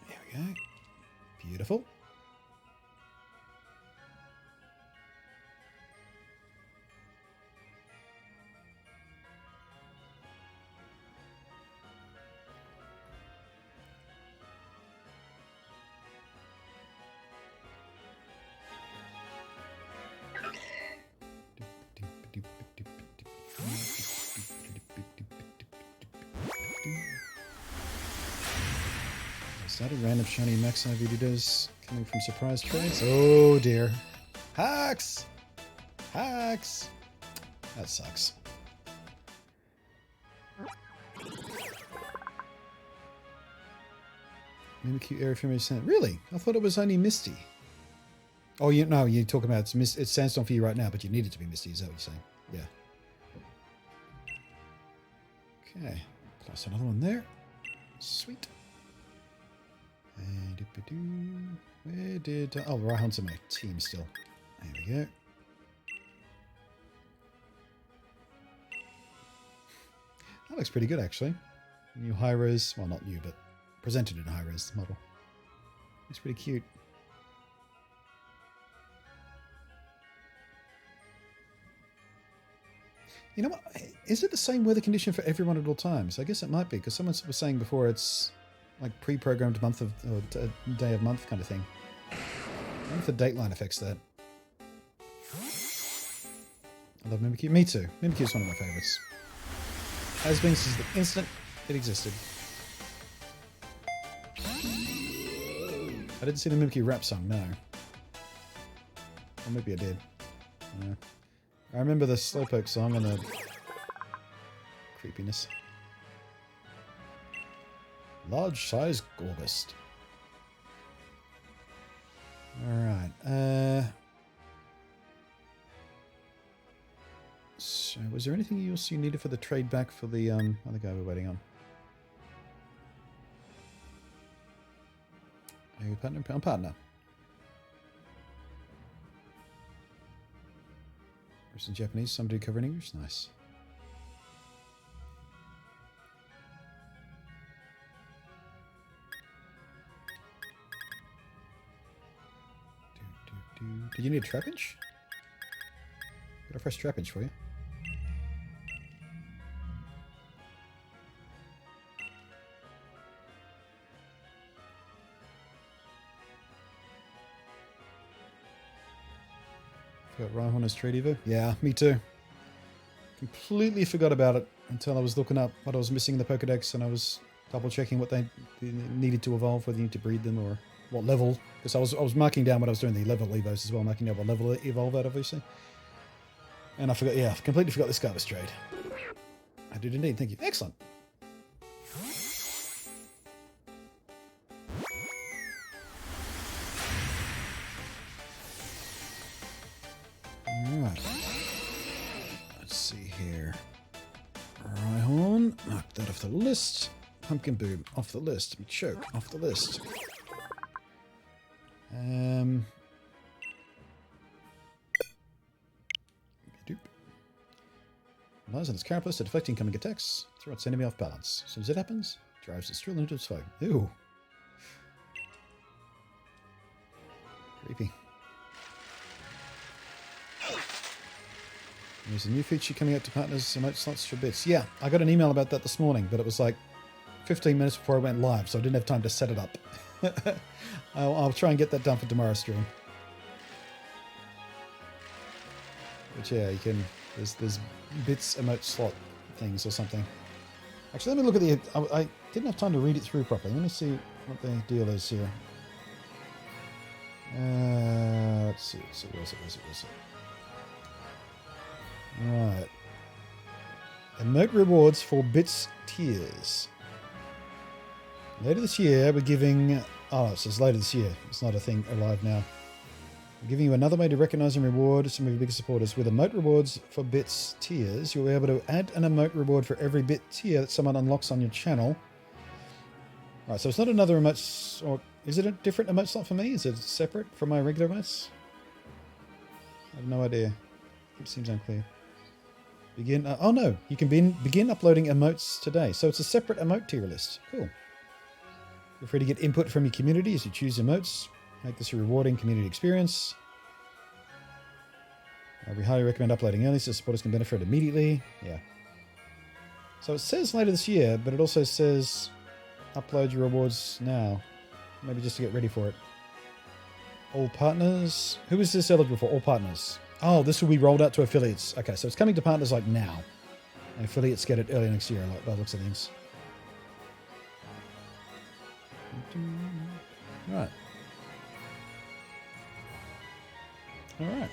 There we go. Beautiful. Is that a random shiny max IV does coming from surprise trades? Oh dear. Hacks! Hacks! That sucks. Mimikyu area 50%. Really? I thought it was only Misty. Oh, no, you're talking about it's Sandstorm for you right now, but you need it to be Misty. Is that what you're saying? Yeah. Okay. Plus another one there. Sweet. And where did... oh, Raihan's on my team still. There we go. That looks pretty good, actually. New high-res... well, not new, but presented in a high-res model. Looks pretty cute. You know what? Is it the same weather condition for everyone at all times? I guess it might be, because someone was saying before it's like pre-programmed month of, or day of month kind of thing. I wonder if the dateline affects that. I love Mimikyu. Me too. Mimikyu is one of my favorites. Has been since the instant it existed. I didn't see the Mimikyu rap song, no. Or maybe I did. No. I remember the Slowpoke song and the creepiness. Large size Gorgust. Alright. So, was there anything else you needed for the trade back for the other guy we're waiting on? Are you a partner? I'm partner. In Japanese, somebody covering English. Nice. Did you need a trapinch? Got a fresh trapinch for you. Got Rhyhorn as Trade Evo? Yeah, me too. Completely forgot about it until I was looking up what I was missing in the Pokedex and I was double checking what they needed to evolve, whether you need to breed them or what level. Because I was marking down what I was doing, the level Evos as well, marking down what level evolve at, obviously. And I forgot, yeah, completely forgot this guy was Trade. I did indeed, thank you. Excellent. Alright. Let's see here. Rhyhorn, knock that off the list. Pumpkin Boom, off the list. Choke, off the list. Doop. Relies on its carapace to deflect incoming attacks. Throw its enemy off balance. As soon as it happens, drives its drill into its foe. Ew. Creepy. There's a new feature coming out to partners, emote slots for bits. Yeah, I got an email about that this morning, but it was like 15 minutes before I went live, so I didn't have time to set it up. I'll try and get that done for tomorrow's stream. But yeah, you can... There's bits emote slot things or something. Actually, let me look at the... I didn't have time to read it through properly. Let me see what the deal is here. Let's see. Where's it? Right. Emote rewards for bits tiers. Later this year, we're giving... Oh, it says later this year. It's not a thing alive now. I'm giving you another way to recognize and reward some of your biggest supporters. With emote rewards for bits tiers, you'll be able to add an emote reward for every bit tier that someone unlocks on your channel. Right, so it's not another emote, or is it a different emote slot for me? Is it separate from my regular emotes? I have no idea. It seems unclear. Begin. Oh no, you can begin uploading emotes today. So it's a separate emote tier list. Cool. Feel free to get input from your community as you choose emotes. Make this a rewarding community experience. We highly recommend uploading early so supporters can benefit immediately. Yeah. So it says later this year, but it also says upload your rewards now. Maybe just to get ready for it. All partners. Who is this eligible for? All partners. Oh, this will be rolled out to affiliates. Okay, so it's coming to partners like now. And affiliates get it early next year, like by the looks of things. Right. All right.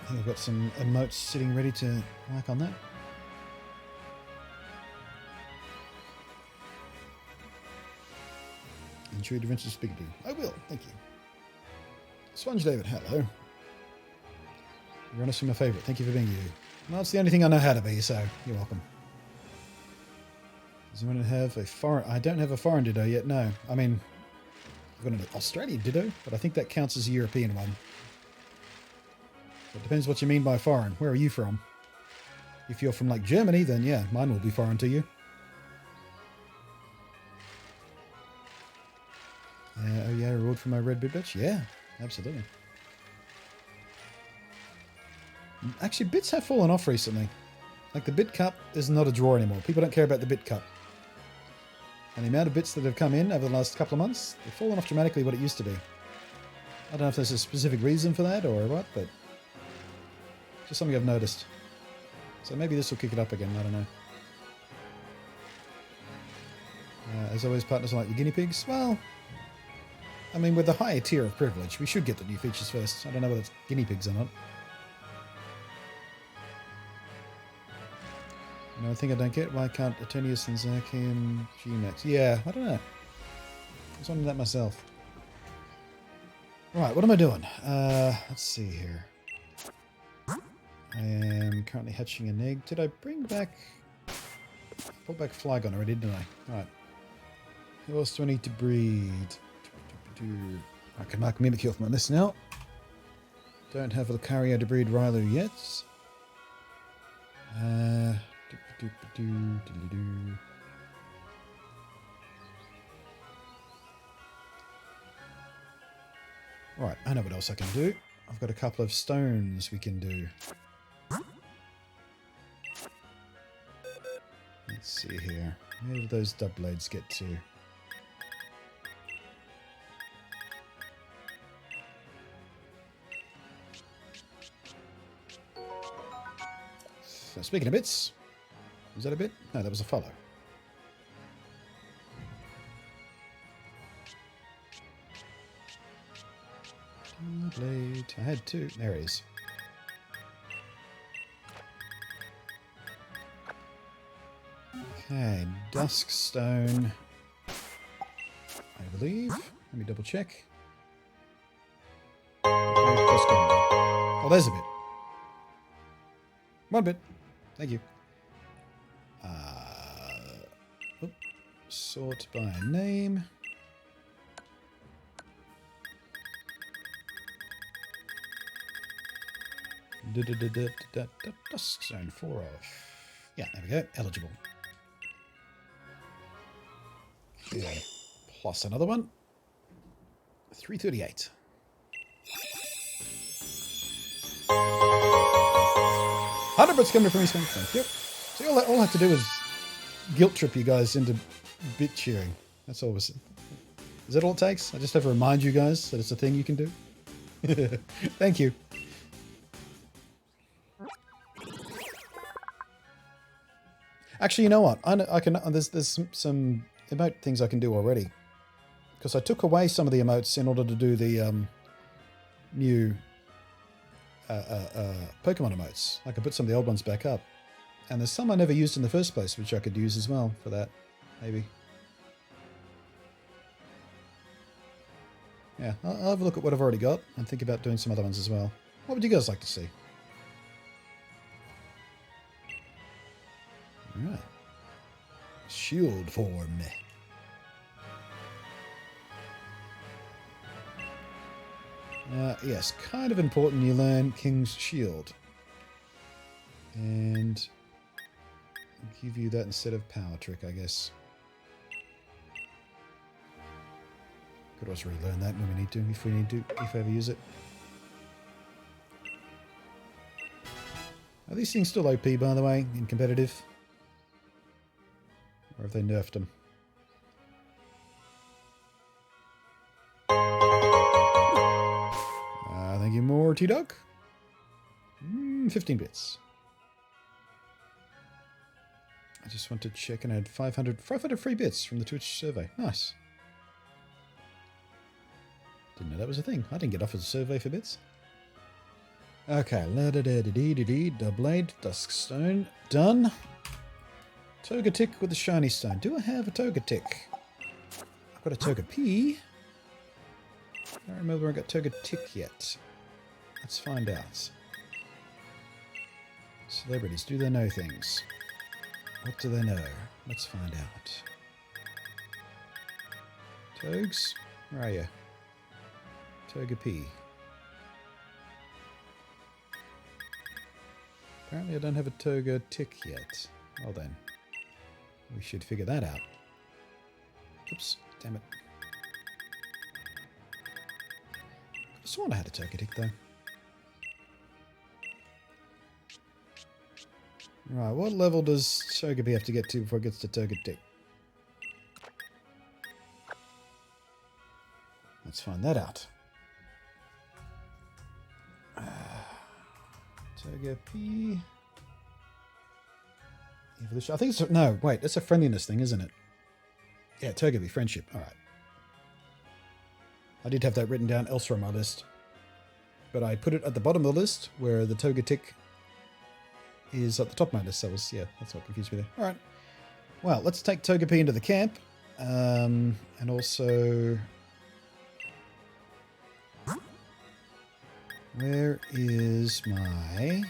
I think I've got some emotes sitting ready to work on that. Enjoy the adventure to speak to. I will, thank you. Sponge David, hello. You're honestly my favourite. Thank you for being you. Well, that's the only thing I know how to be, so you're welcome. Does anyone have a foreign... I don't have a foreign ditto yet, no. I mean, I've got an Australian ditto, but I think that counts as a European one. It depends what you mean by foreign. Where are you from? If you're from, like, Germany, then yeah, mine will be foreign to you. Oh yeah, reward for my red bit bitch? Yeah, absolutely. Actually, bits have fallen off recently. Like, the bit cup is not a draw anymore. People don't care about the bit cup. And the amount of bits that have come in over the last couple of months, they've fallen off dramatically what it used to be. I don't know if there's a specific reason for that or what, but just something I've noticed. So maybe this will kick it up again, I don't know. As always, partners are like the guinea pigs. Well, I mean, with the higher tier of privilege, we should get the new features first. I don't know whether it's guinea pigs or not. You know, I think I don't get. Why can't Atenius and Zakium Gmax? Yeah, I don't know. I was wondering that myself. Right, what am I doing? Let's see here. I am currently hatching an egg. Did I bring back... I pulled back Flygon already, didn't I? Right. Who else do I need to breed? I can mark Mimikyu off my list now. Don't have Lucario to breed Rylu yet. Right, I know what else I can do. I've got a couple of stones we can do. Let's see here. Where do those dub blades get to? So speaking of bits, was that a bit? No, that was a follow. Blade. I had two. There it is. Okay, dusk stone. I believe. Let me double check. Oh, there's a bit. One bit. Thank you. Sort by name. Dusk zone 4 off. Yeah, there we go. Eligible. Okay. Plus another one. 338. $100 coming from me, thank you. See, all I have to do is guilt trip you guys into bit cheering. That's all. Is that all it takes? I just have to remind you guys that it's a thing you can do. Thank you. Actually, you know what? I can. There's some emote things I can do already, because I took away some of the emotes in order to do the new Pokemon emotes. I could put some of the old ones back up, and there's some I never used in the first place, which I could use as well for that, maybe. Yeah, I'll have a look at what I've already got and think about doing some other ones as well. What would you guys like to see? Alright. Shield form. Yes, kind of important you learn King's Shield. And I'll give you that instead of Power Trick, I guess. Could always relearn that when we need to, if we ever use it. Are these things still OP, by the way, in competitive? Or have they nerfed them? Thank you, more T-Dog. 15 bits. I just want to check and add 500 free bits from the Twitch survey. Nice. Didn't know that was a thing. I didn't get offered a survey for bits. Okay, the blade, dusk stone, done. Toga tick with the shiny stone. Do I have a toga tick? I've got a toga P. I don't remember I got toga tick yet. Let's find out. Celebrities, do they know things? What do they know? Let's find out. Togs, where are you? Toga P. Apparently I don't have a toga tick yet. Well then, we should figure that out. Oops, damn it. I sworn I had a toga tick though. Right, what level does Toga P have to get to before it gets to Toga Tick? Let's find that out. Toga P. Evolution. I think it's no. Wait, it's a friendliness thing, isn't it? Yeah, Toga P friendship. All right. I did have that written down elsewhere on my list, but I put it at the bottom of the list where the Toga Tick is at the top of my list. So was, yeah, that's what confused me there. All right. Well, let's take Toga P into the camp, and also. Where is my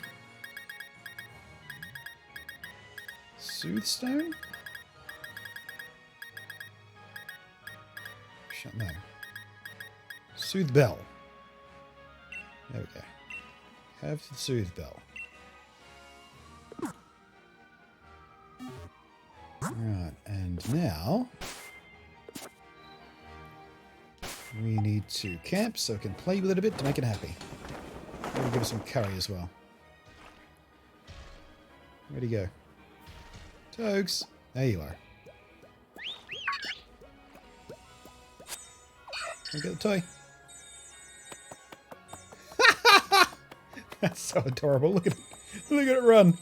Soothstone? No. Soothe Bell. There we go. Have the Soothe Bell. Right, and now we need to camp so I can play with it a bit to make it happy. We'll give it some curry as well. Where'd he go? Togs! There you are. Can I get the toy? That's so adorable. Look at it. Look at it run.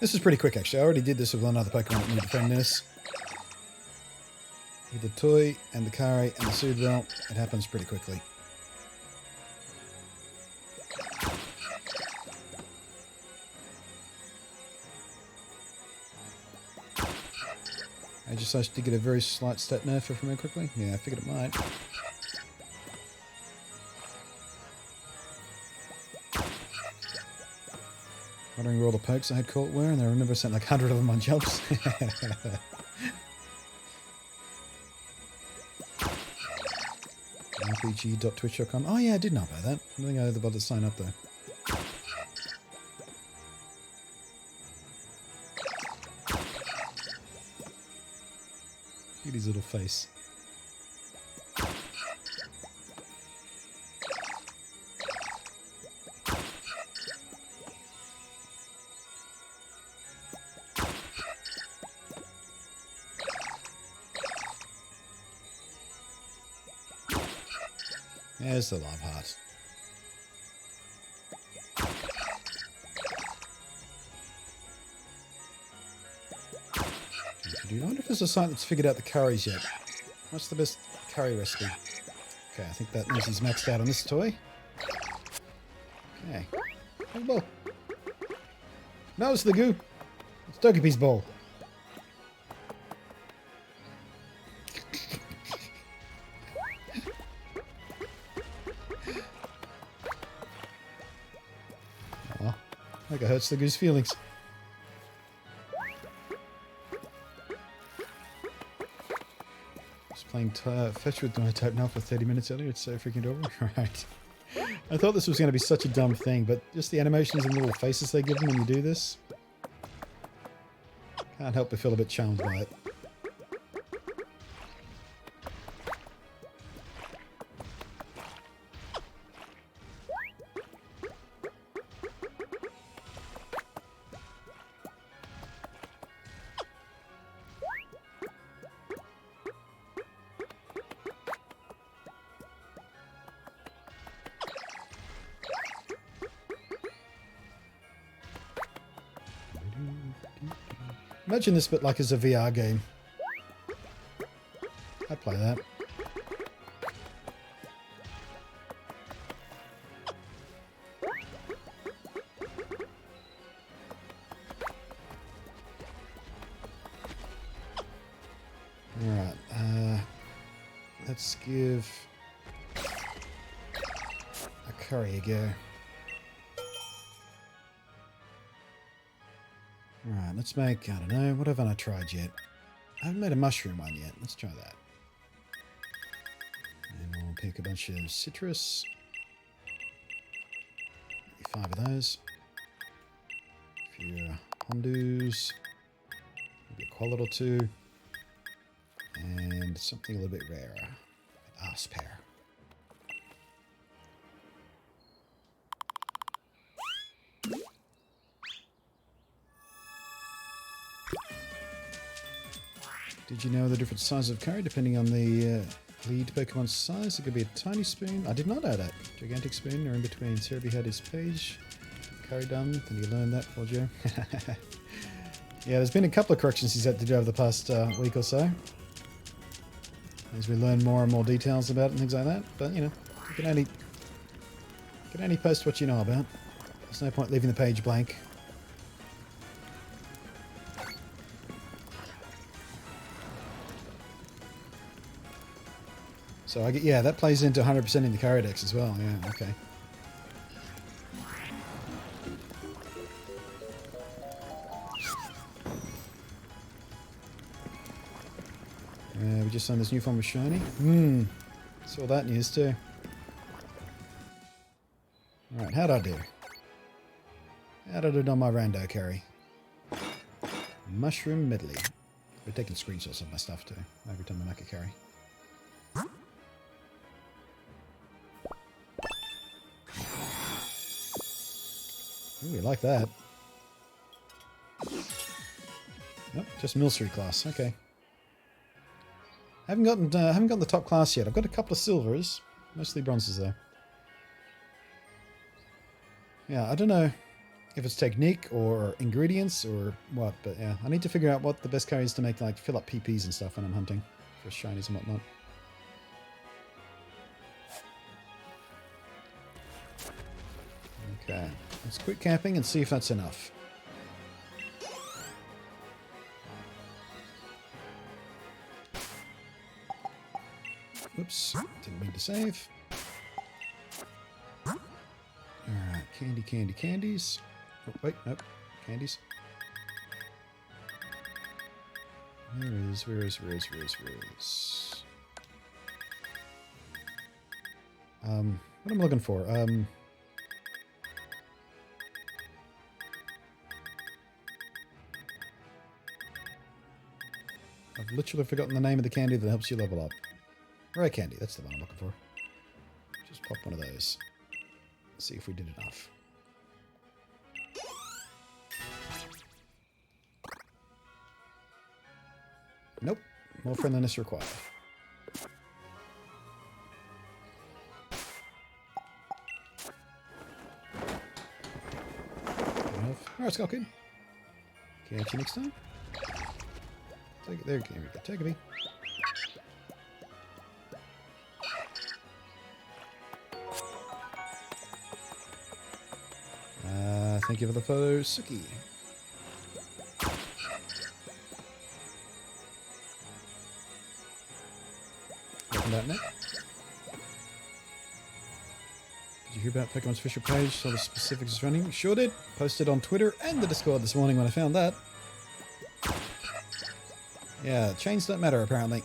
This is pretty quick, actually. I already did this with another Pokemon that needed friendliness. With the toy and the Kari and the Soothe Bell, it happens pretty quickly. I just managed to get a very slight stat nerf from it quickly. Yeah, I figured it might. Wondering where all the pokes I had caught were, and I remember I sent like 100 of them on jumps. RPG.twitch.com. Oh yeah, I did know about that. I don't think I ever bothered to sign up though. Look at his little face. There's the love heart. I wonder if there's a site that's figured out the curries yet. What's the best curry recipe? Okay, I think that means he's maxed out on this toy. Okay. Oh, no, it's the goo. It's Togepi's ball. Oh, like it hurts the goose feelings. Just playing fetch with my type now for 30 minutes earlier. It's so freaking adorable. Right. I thought this was going to be such a dumb thing, but just the animations and little faces they give them when you do this. Can't help but feel a bit charmed by it. Imagine this bit like as a VR game. I'd play that. Alright, let's give a curry a go. Alright, let's make, I don't know, what haven't I tried yet? I haven't made a mushroom one yet. Let's try that. And we'll pick a bunch of citrus. Maybe 5 of those. A few hondus. Maybe a quallet or 2. And something a little bit rarer. An arse pear. Did you know the different sizes of curry depending on the lead Pokemon's size? It could be a tiny spoon. I did not know that. Gigantic spoon or in between. Cerebi had his page. Curry done. Then you learned that, poor Joe. Yeah, there's been a couple of corrections he's had to do over the past week or so. As we learn more and more details about it and things like that. But, you know, you can only post what you know about. There's no point leaving the page blank. So, yeah, that plays into 100% in the POKEDEX as well. Yeah, okay. We just found this new form of shiny. Saw that news too. Alright, how'd I do? How did I do on my rando carry? Mushroom medley. We're taking screenshots of my stuff too, every time I make a carry. Ooh, we like that. Nope, just Milcery class. Okay. Haven't gotten the top class yet. I've got a couple of silvers, mostly bronzes though. Yeah, I don't know if it's technique or ingredients or what, but yeah, I need to figure out what the best carry is to make, like fill up PPs and stuff when I'm hunting for shinies and whatnot. Okay, let's quit camping and see if that's enough. Oops, didn't mean to save. Alright, candies. Oh, wait, nope, candies. Where is? What am I looking for? I've literally forgotten the name of the candy that helps you level up. Rare candy, that's the one I'm looking for. Just pop one of those. See if we did enough. Nope. More friendliness required. Alright, Skullkid. Catch you next time. Take it there, here we go. Take it. Thank you for the photo, Suki. BluntNate. Did you hear about Pokemon's official page? Saw the specifics is running? Sure did. Posted on Twitter and the Discord this morning when I found that. Yeah, chains don't matter apparently.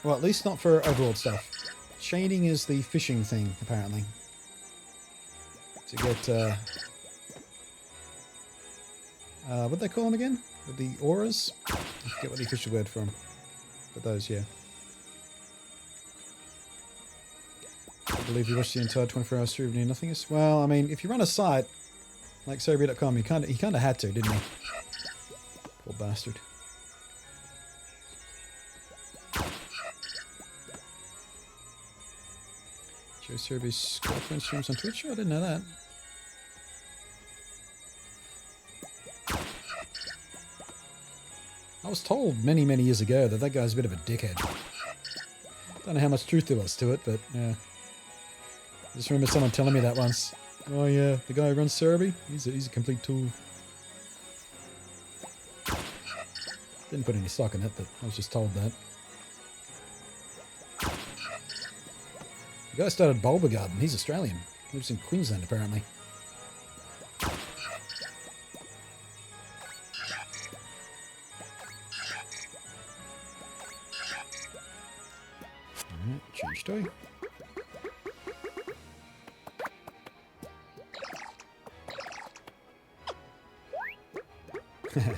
Well, at least not for overworld stuff. Chaining is the fishing thing, apparently. To get, what'd they call them again? The auras? I forget what the official word for them. But those, yeah. I believe you watched the entire 24-hour stream and knew nothing is. Well, I mean, if you run a site like Cerebree.com, he kind of had to, didn't he? Poor bastard. Joe Cerebree's girlfriend streams on Twitch? Oh, I didn't know that. I was told many, many years ago that guy's a bit of a dickhead. Don't know how much truth there was to it, but yeah. I just remember someone telling me that once. Oh yeah, the guy who runs Cerebree, he's a complete tool. Didn't put any stock in it, but I was just told that. The guy started Bulba Garden. He's Australian. Lives in Queensland, apparently. Alright, change toy.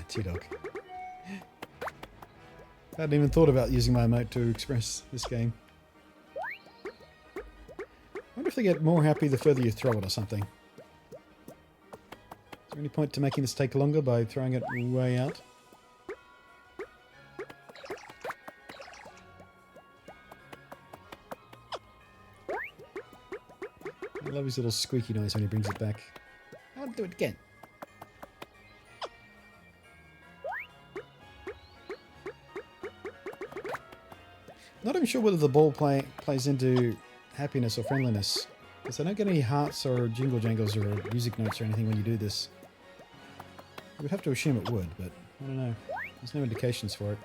T-Dog. I hadn't even thought about using my emote to express this game. I wonder if they get more happy the further you throw it or something. Is there any point to making this take longer by throwing it way out? I love his little squeaky noise when he brings it back. I'll do it again. Not even sure whether the ball plays into happiness or friendliness, because I don't get any hearts or jingle jangles or music notes or anything when you do this. I would have to assume it would, but I don't know. There's no indications for it.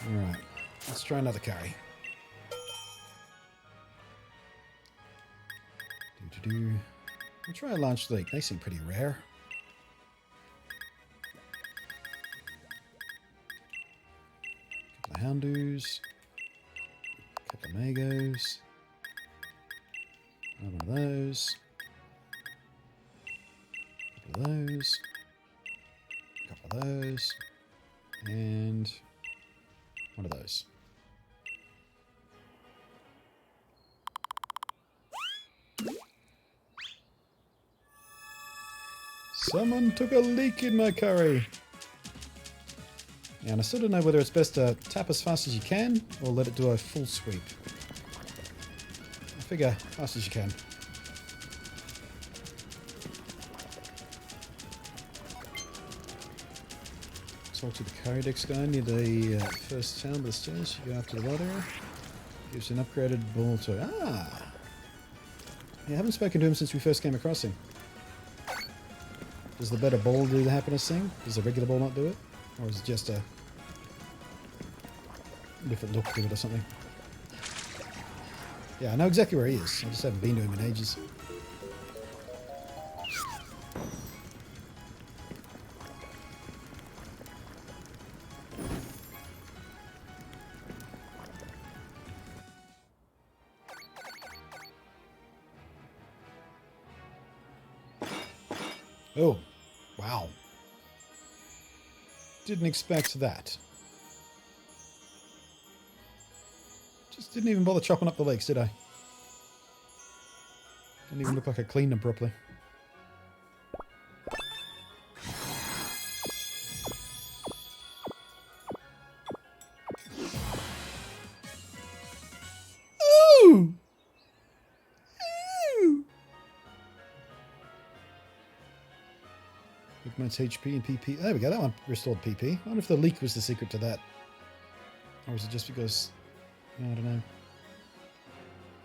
Alright, let's try another carry. Do-do-do. I'll try a Launch Leak. They seem pretty rare. A couple of Houndoos. A couple of Magos. One of those. A couple of those. A couple of those. And one of those. Someone took a leak in my curry. Yeah, and I still don't know whether it's best to tap as fast as you can or let it do a full sweep. I figure fast as you can. Talk to the POKEDEX guy near the first town by the stairs. You go after the ladder. Gives an upgraded ball toy. Ah! Yeah, I haven't spoken to him since we first came across him. Does the better ball do the happiness thing? Does the regular ball not do it? Or is it just a different look to it or something? Yeah, I know exactly where he is. I just haven't been to him in ages. Oh, wow. Didn't expect that. Just didn't even bother chopping up the legs, did I? Didn't even look like I cleaned them properly. Ooh! Ooh! Augments HP and PP. There we go, that one restored PP. I wonder if the leak was the secret to that. Or is it just because... I don't know.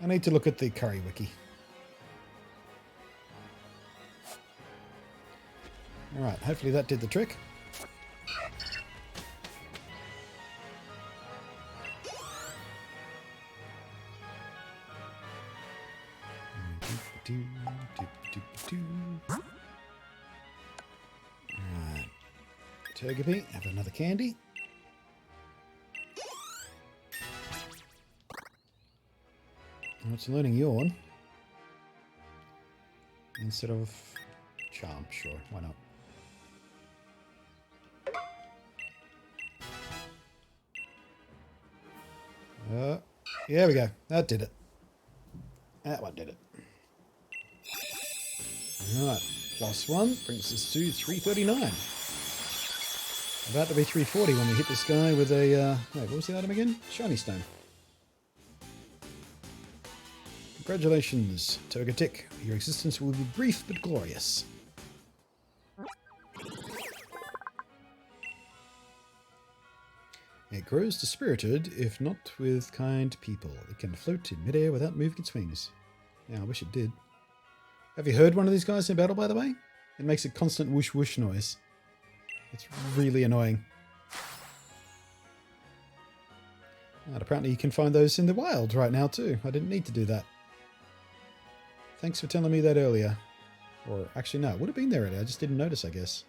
I need to look at the curry wiki. Alright, hopefully that did the trick. Alright. Togepi, have another candy. What's learning Yawn? Instead of Charm, sure, why not? Here we go. That did it. That one did it. Alright, +1 brings us to 339. About to be 340 when we hit this guy with a, wait, what was the item again? Shiny Stone. Congratulations, Togetic. Your existence will be brief but glorious. It grows dispirited if not with kind people. It can float in midair without moving its wings. Yeah, I wish it did. Have you heard one of these guys in battle, by the way? It makes a constant whoosh whoosh noise. It's really annoying. And apparently you can find those in the wild right now too. I didn't need to do that. Thanks for telling me that earlier. Or actually no, it would have been there earlier. I just didn't notice, I guess.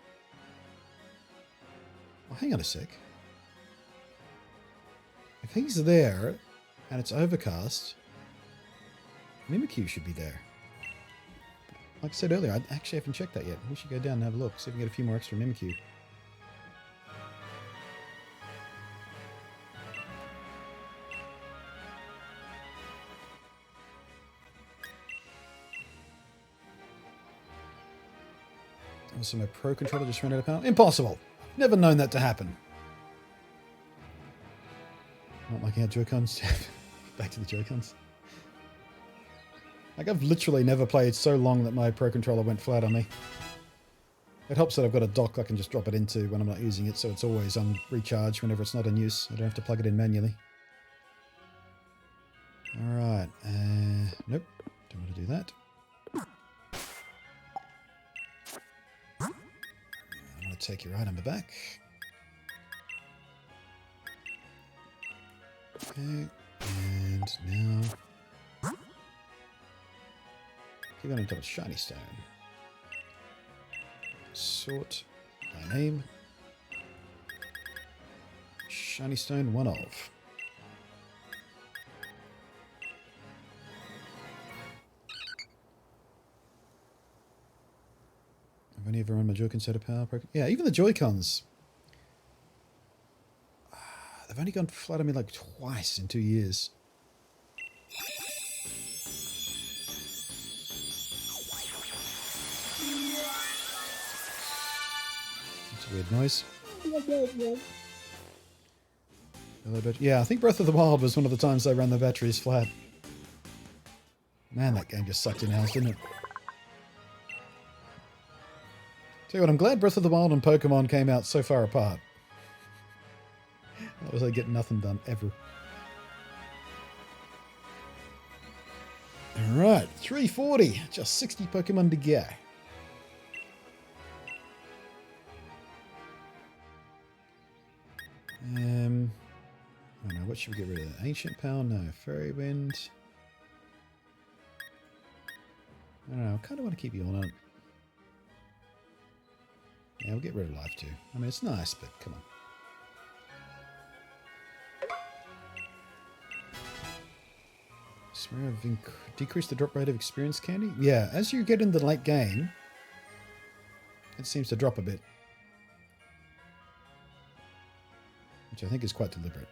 Oh, hang on a sec. If he's there and it's overcast, Mimikyu should be there. Like I said earlier, I actually haven't checked that yet. We should go down and have a look, see if we can get a few more extra Mimikyu. Also, my Pro Controller just ran out of power. Impossible! Never known that to happen. Not liking how Joy-Cons. Back to the Joy-Cons. Like, I've literally never played so long that my Pro Controller went flat on me. It helps that I've got a dock I can just drop it into when I'm not using it, so it's always on recharge whenever it's not in use. I don't have to plug it in manually. Alright, nope, don't want to do that. I'm going to take your item back. Okay, and now keep on until it's Shiny Stone. Sort by name. Shiny Stone, one of. I've only ever run my Joy-Con set of power. Yeah, even the Joy-Cons. They've only gone flat on me like twice in 2 years. That's a weird noise. Yeah, I think Breath of the Wild was one of the times I ran the batteries flat. Man, that game just sucked in house, didn't it? Tell you what, I'm glad Breath of the Wild and Pokemon came out so far apart. Otherwise I get nothing done, ever. Alright, 340. Just 60 Pokemon to go. I don't know, what should we get rid of? Ancient Power? No. Fairy Wind? I don't know, I kind of want to keep you on it. Yeah, we'll get rid of Life too. I mean, it's nice, but come on. Swear I've decreased the drop rate of experience candy? Yeah, as you get in the late game, it seems to drop a bit. Which I think is quite deliberate.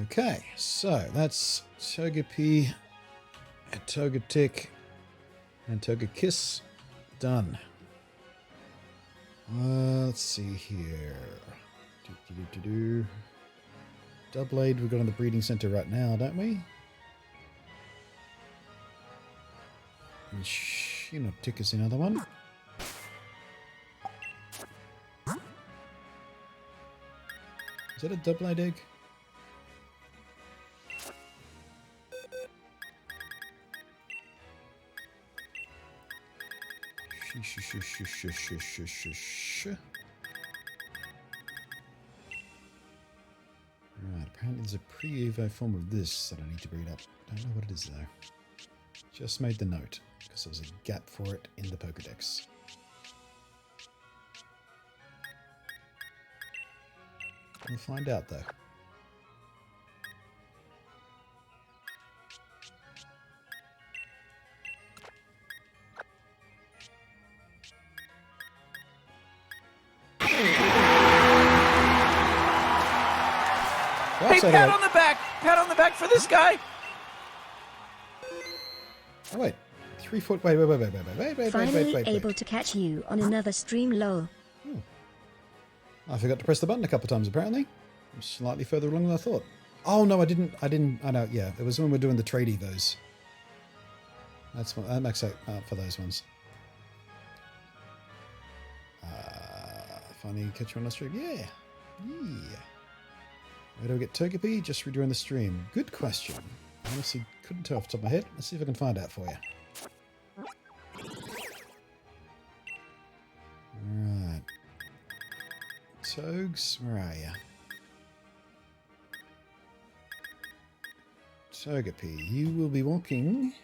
Okay, so that's Togepi, Togetic, and Togekiss done. Let's see here. Doublade we've got on the breeding center right now, don't we? And Shinoptic is another one. Is that a Doublade egg? Right, apparently there's a pre-evo form of this that I need to breed up. Don't know what it is though. Just made the note, because there was a gap for it in the Pokedex. We'll find out though. Hey, pat on the back for this guy. Oh wait, 3 foot. Wait. Finally able to catch you on another stream, lol. Oh. I forgot to press the button a couple of times. Apparently, I'm slightly further along than I thought. Oh no, I didn't. I know. Yeah, it was when we were doing the trade evos. That's what that makes out for those ones. Finally catch you on the stream. Yeah. Where do I get Togepi? Just redoing the stream. Good question. Honestly, couldn't tell off the top of my head. Let's see if I can find out for you. Right. Togs, where are you? Togepi, you will be walking.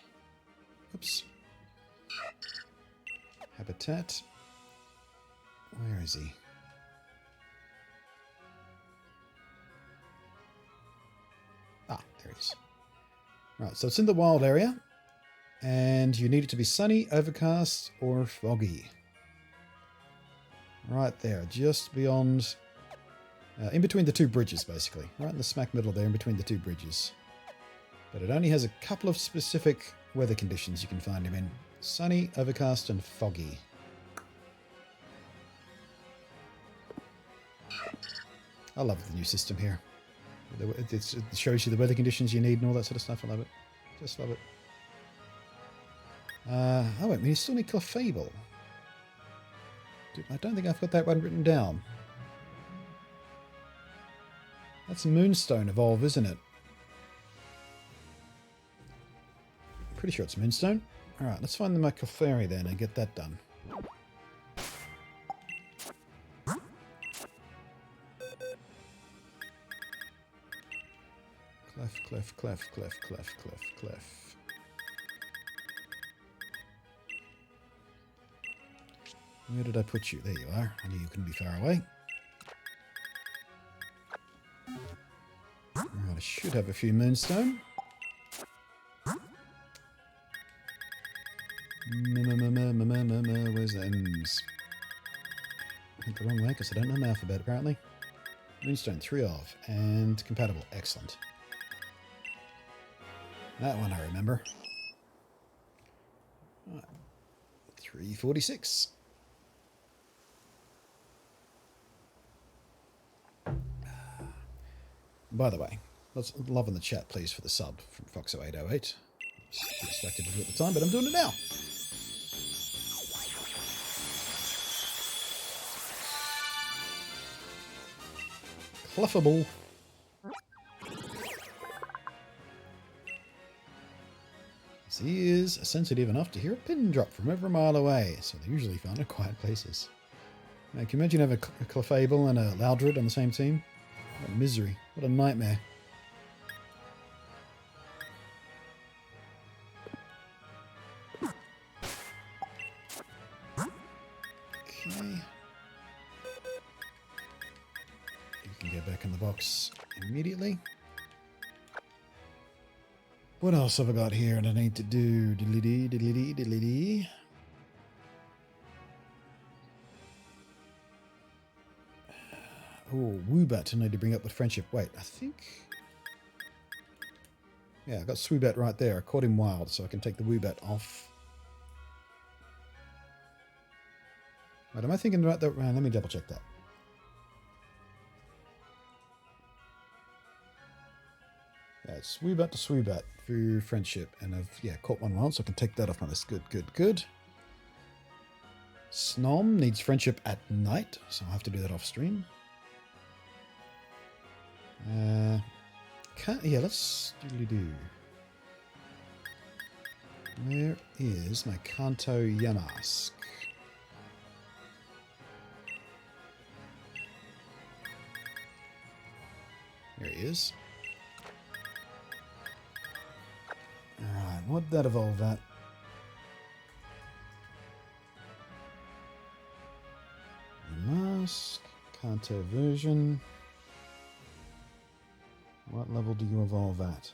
Oops. Habitat. Where is he? Ah, there he is. Right, so it's in the wild area, and you need it to be sunny, overcast, or foggy. Right there, just beyond, in between the two bridges, basically. Right in the smack middle there, in between the two bridges. But it only has a couple of specific weather conditions you can find him in. Sunny, overcast, and foggy. I love the new system here. It shows you the weather conditions you need and all that sort of stuff. I love it. Just love it. Oh wait, we still need Clefable. I don't think I've got that one written down. That's Moonstone Evolve, isn't it? Pretty sure it's Moonstone. Alright, let's find the Clefairy then and get that done. Clef. Where did I put you? There you are. I knew you couldn't be far away. Right, I should have a few Moonstone. Where's the M's? I went the wrong way because I don't know my alphabet apparently. Moonstone 3 of, and compatible. Excellent. That one I remember. Right. 346. By the way, let's love in the chat, please, for the sub from Foxo808. Distracted to do it at the time, but I'm doing it now. Clefable. He is sensitive enough to hear a pin drop from over a mile away, so they're usually found in quiet places. Now, can you imagine having a Clefable and a Loudred on the same team? What a misery. What a nightmare. Okay. You can get back in the box immediately. What else have I got here that I need to do? Diddly-dee. Oh, Woobat I need to bring up with friendship. Wait, I think... Yeah, I got Swoobat right there. I caught him wild, so I can take the Woobat off. Wait, am I thinking right there? Let me double check that. Yeah, it's Swoobat to Swoobat through friendship. And I've, caught one wild, so I can take that off my list. Good. Snom needs friendship at night, so I'll have to do that off stream. Let's do. Where is my Kanto Yamask? is. Alright, what'd that evolve at? Mask, Kanto version. What level do you evolve at?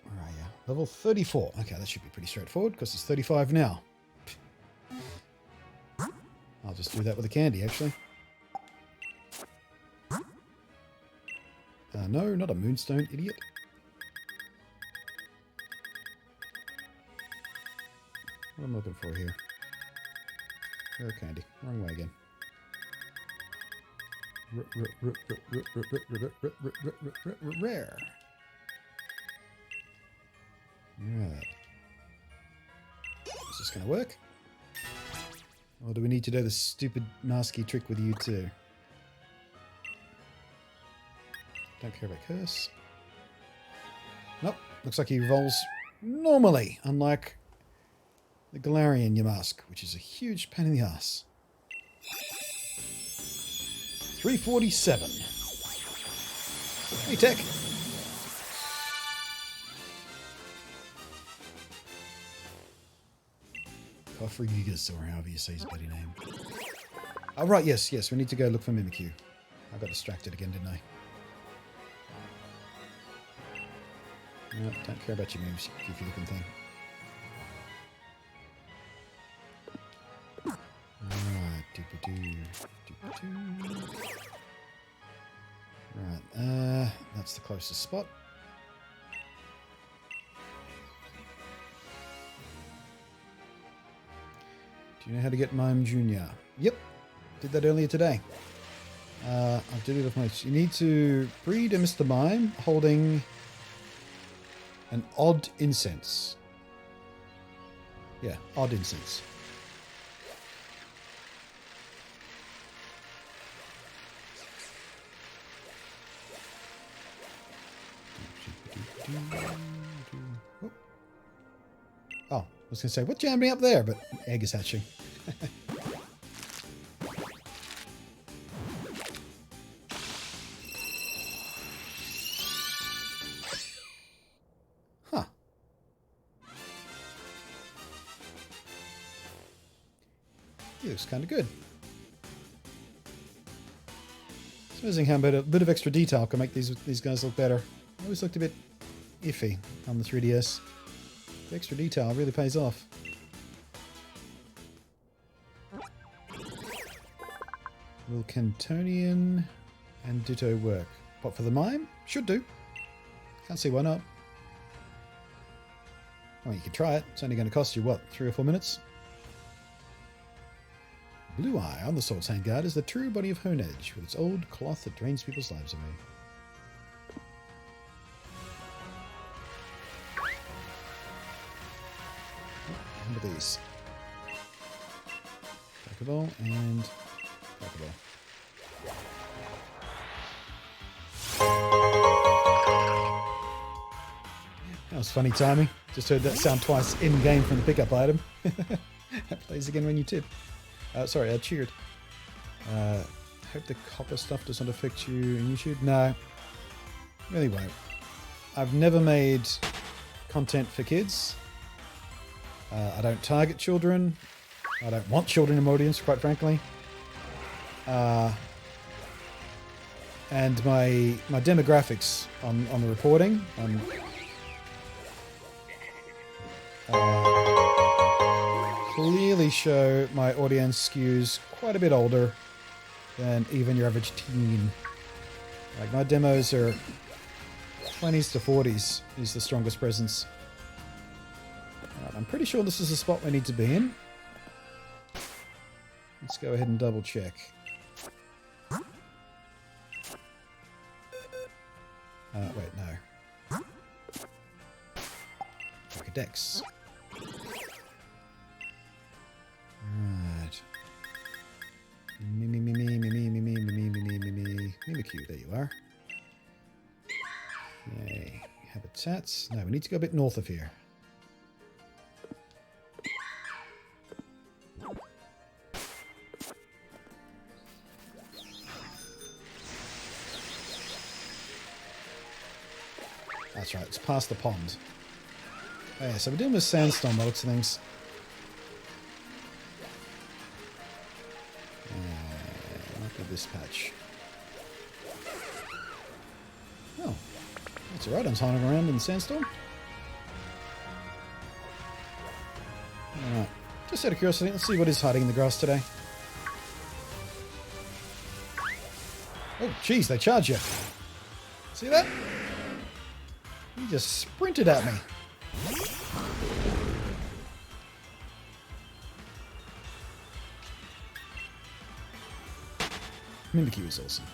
Where are you? Level 34. Okay, that should be pretty straightforward because it's 35 now. I'll just do that with a candy, actually. No, not a moonstone, idiot. What am I looking for here? Rare candy. Wrong way again. Rare. Right. Is this going to work? Or do we need to do the stupid masky trick with you too? Don't care about curse. Nope. Looks like he evolves normally, unlike the Galarian Yamask, which is a huge pain in the ass. 347. Hey, Tech. Cofrigigas, or however you say his bloody name. Oh, right, yes, we need to go look for Mimikyu. I got distracted again, didn't I? No, don't care about your moves, you goofy looking thing. Alright, doop-a-doo. Right, that's the closest spot. Do you know how to get Mime Jr.? Yep, did that earlier today. I did it with my... You need to breed a Mr. Mime holding an odd incense. Yeah, odd incense. Oh, I was going to say, what jammed me up there? But egg is hatching. Huh. He looks kind of good. It's amazing how a bit of extra detail can make these guys look better. I always looked a bit iffy on the 3DS. The extra detail really pays off. Will Cantonian and Ditto work? What, for the Mime? Should do. Can't see why not. Well, you can try it. It's only going to cost you, what, 3 or 4 minutes? Blue Eye on the Sword's Handguard is the true body of Honedge, with its old cloth that drains people's lives away. What are these? Pokeball and Pokeball. That was funny timing. Just heard that sound twice in-game from the pickup item. That plays again when you tip. Sorry, I cheered. Hope the copper stuff does not affect you in YouTube. No, really won't. I've never made content for kids. I don't target children. I don't want children in my audience, quite frankly. And my demographics on the reporting clearly show my audience skews quite a bit older than even your average teen. Like, my demos are 20s to 40s is the strongest presence. Right, I'm pretty sure this is the spot we need to be in. Let's go ahead and double check. Wait, no. POKEDEX. Right. Mimikyu, there you are. Yay. Habitats. No, we need to go a bit north of here. That's right, it's past the pond. Oh, yeah, so we're dealing with sandstorm by looks of things. Might be this patch. Oh, that's alright, I'm hiding around in the sandstorm. Alright, just out of curiosity, let's see what is hiding in the grass today. Oh, jeez, they charge you. See that? He just sprinted at me. Mimikyu is awesome.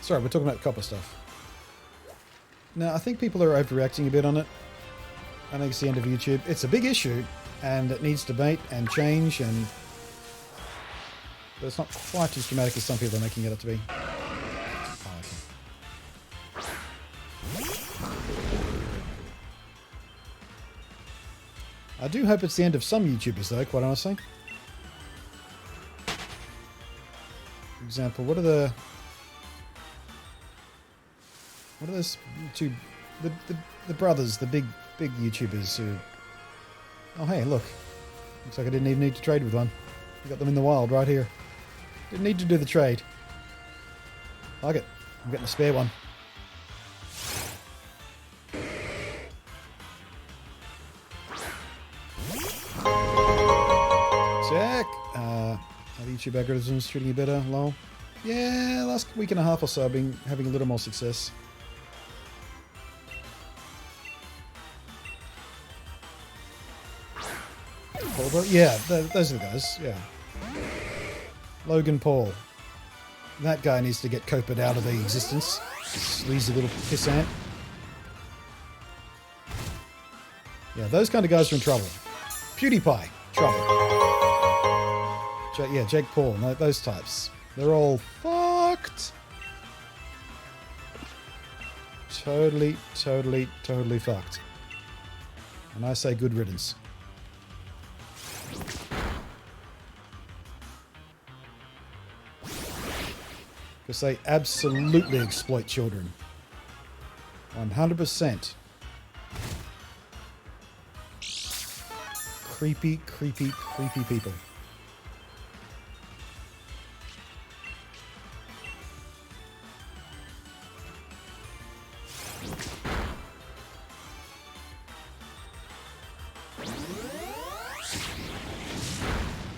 Sorry, we're talking about copper stuff. Now, I think people are overreacting a bit on it. I think it's the end of YouTube. It's a big issue, and it needs debate and change, but it's not quite as dramatic as some people are making it out to be. I do hope it's the end of some YouTubers, though, quite honestly. For example, what are those two, the brothers, the big YouTubers who... Oh, hey, look. Looks like I didn't even need to trade with one. I got them in the wild right here. Didn't need to do the trade. Like it. I'm getting a spare one. Check. Are the YouTube algorithms treating you better? Lol. Yeah, last week and a half or so I've been having a little more success. Paul, yeah, those are the guys, yeah. Logan Paul. That guy needs to get Copered out of the existence. Sleazy little pissant. Yeah, those kind of guys are in trouble. PewDiePie, trouble. Yeah, Jake Paul, those types. They're all fucked. Totally fucked. And I say good riddance. Because they absolutely exploit children. 100%. Creepy people.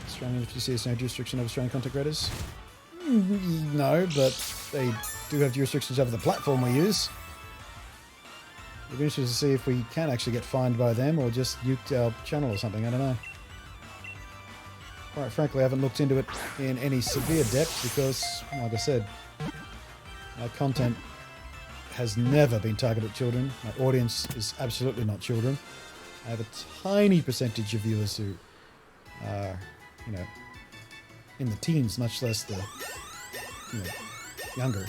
Australian FTC has no jurisdiction over Australian content creators. No, but they do have jurisdictions over the platform we use. It'd be interesting to see if we can actually get fined by them or just nuked our channel or something. I don't know. Quite frankly, I haven't looked into it in any severe depth because, like I said, my content has never been targeted at children. My audience is absolutely not children. I have a tiny percentage of viewers who are, you know, in the teens, much less the, you know, younger.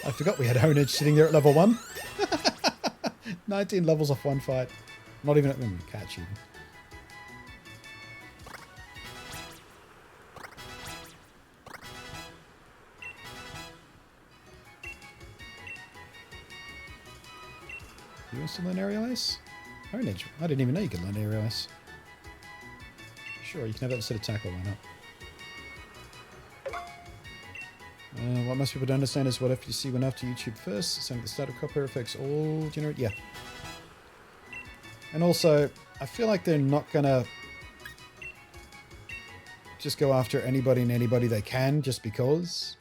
I forgot we had Honedge sitting there at level 1. 19 levels off one fight. Not even at them. Catch even. You want to learn aerial ice? Honedge. I didn't even know you could learn aerial ice. Sure, you can have that instead of tackle, why not? What most people don't understand is what FTC went after YouTube first, saying the start of copyright affects all generate. Yeah. And also, I feel like they're not gonna just go after anybody and anybody they can just because.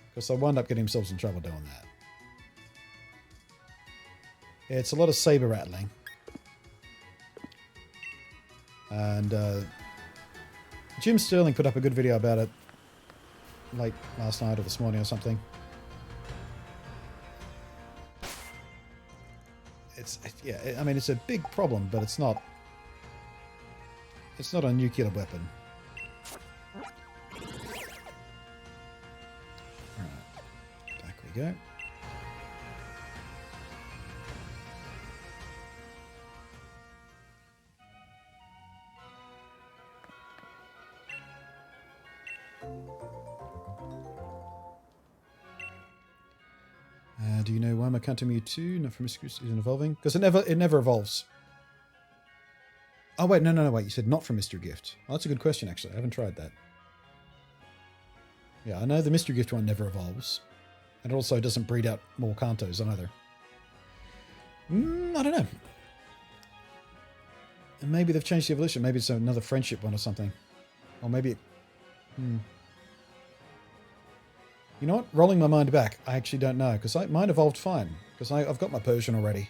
Because they'll wind up getting themselves in trouble doing that. Yeah, it's a lot of saber rattling. And Jim Sterling put up a good video about it late last night or this morning or something. Yeah, I mean, it's a big problem, but it's not a nuclear weapon. Alright, back we go. Do you know why my counter Mewtwo, not from Mr. isn't evolving? Because it never evolves. Oh, wait, no, wait. You said not from Mystery Gift. Oh, that's a good question, actually. I haven't tried that. Yeah, I know the Mystery Gift one never evolves. And it also doesn't breed out more Kantos either. I don't know. And maybe they've changed the evolution. Maybe it's another friendship one or something. Or maybe it... You know what? Rolling my mind back, I actually don't know. Because mine evolved fine. Because I've got my Persian already.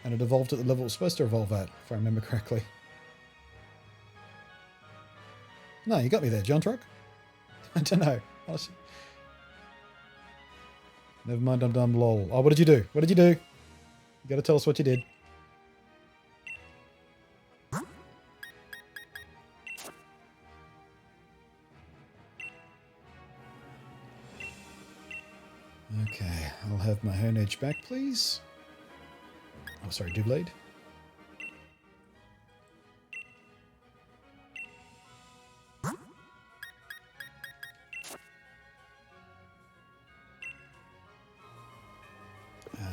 And it evolved at the level it was supposed to evolve at, if I remember correctly. No, you got me there, John Truck. I don't know. Honestly. Never mind, I'm dumb, lol. Oh, what did you do? What did you do? You gotta tell us what you did. Okay, I'll have my Hone Edge back, please. Oh, sorry, Doublade.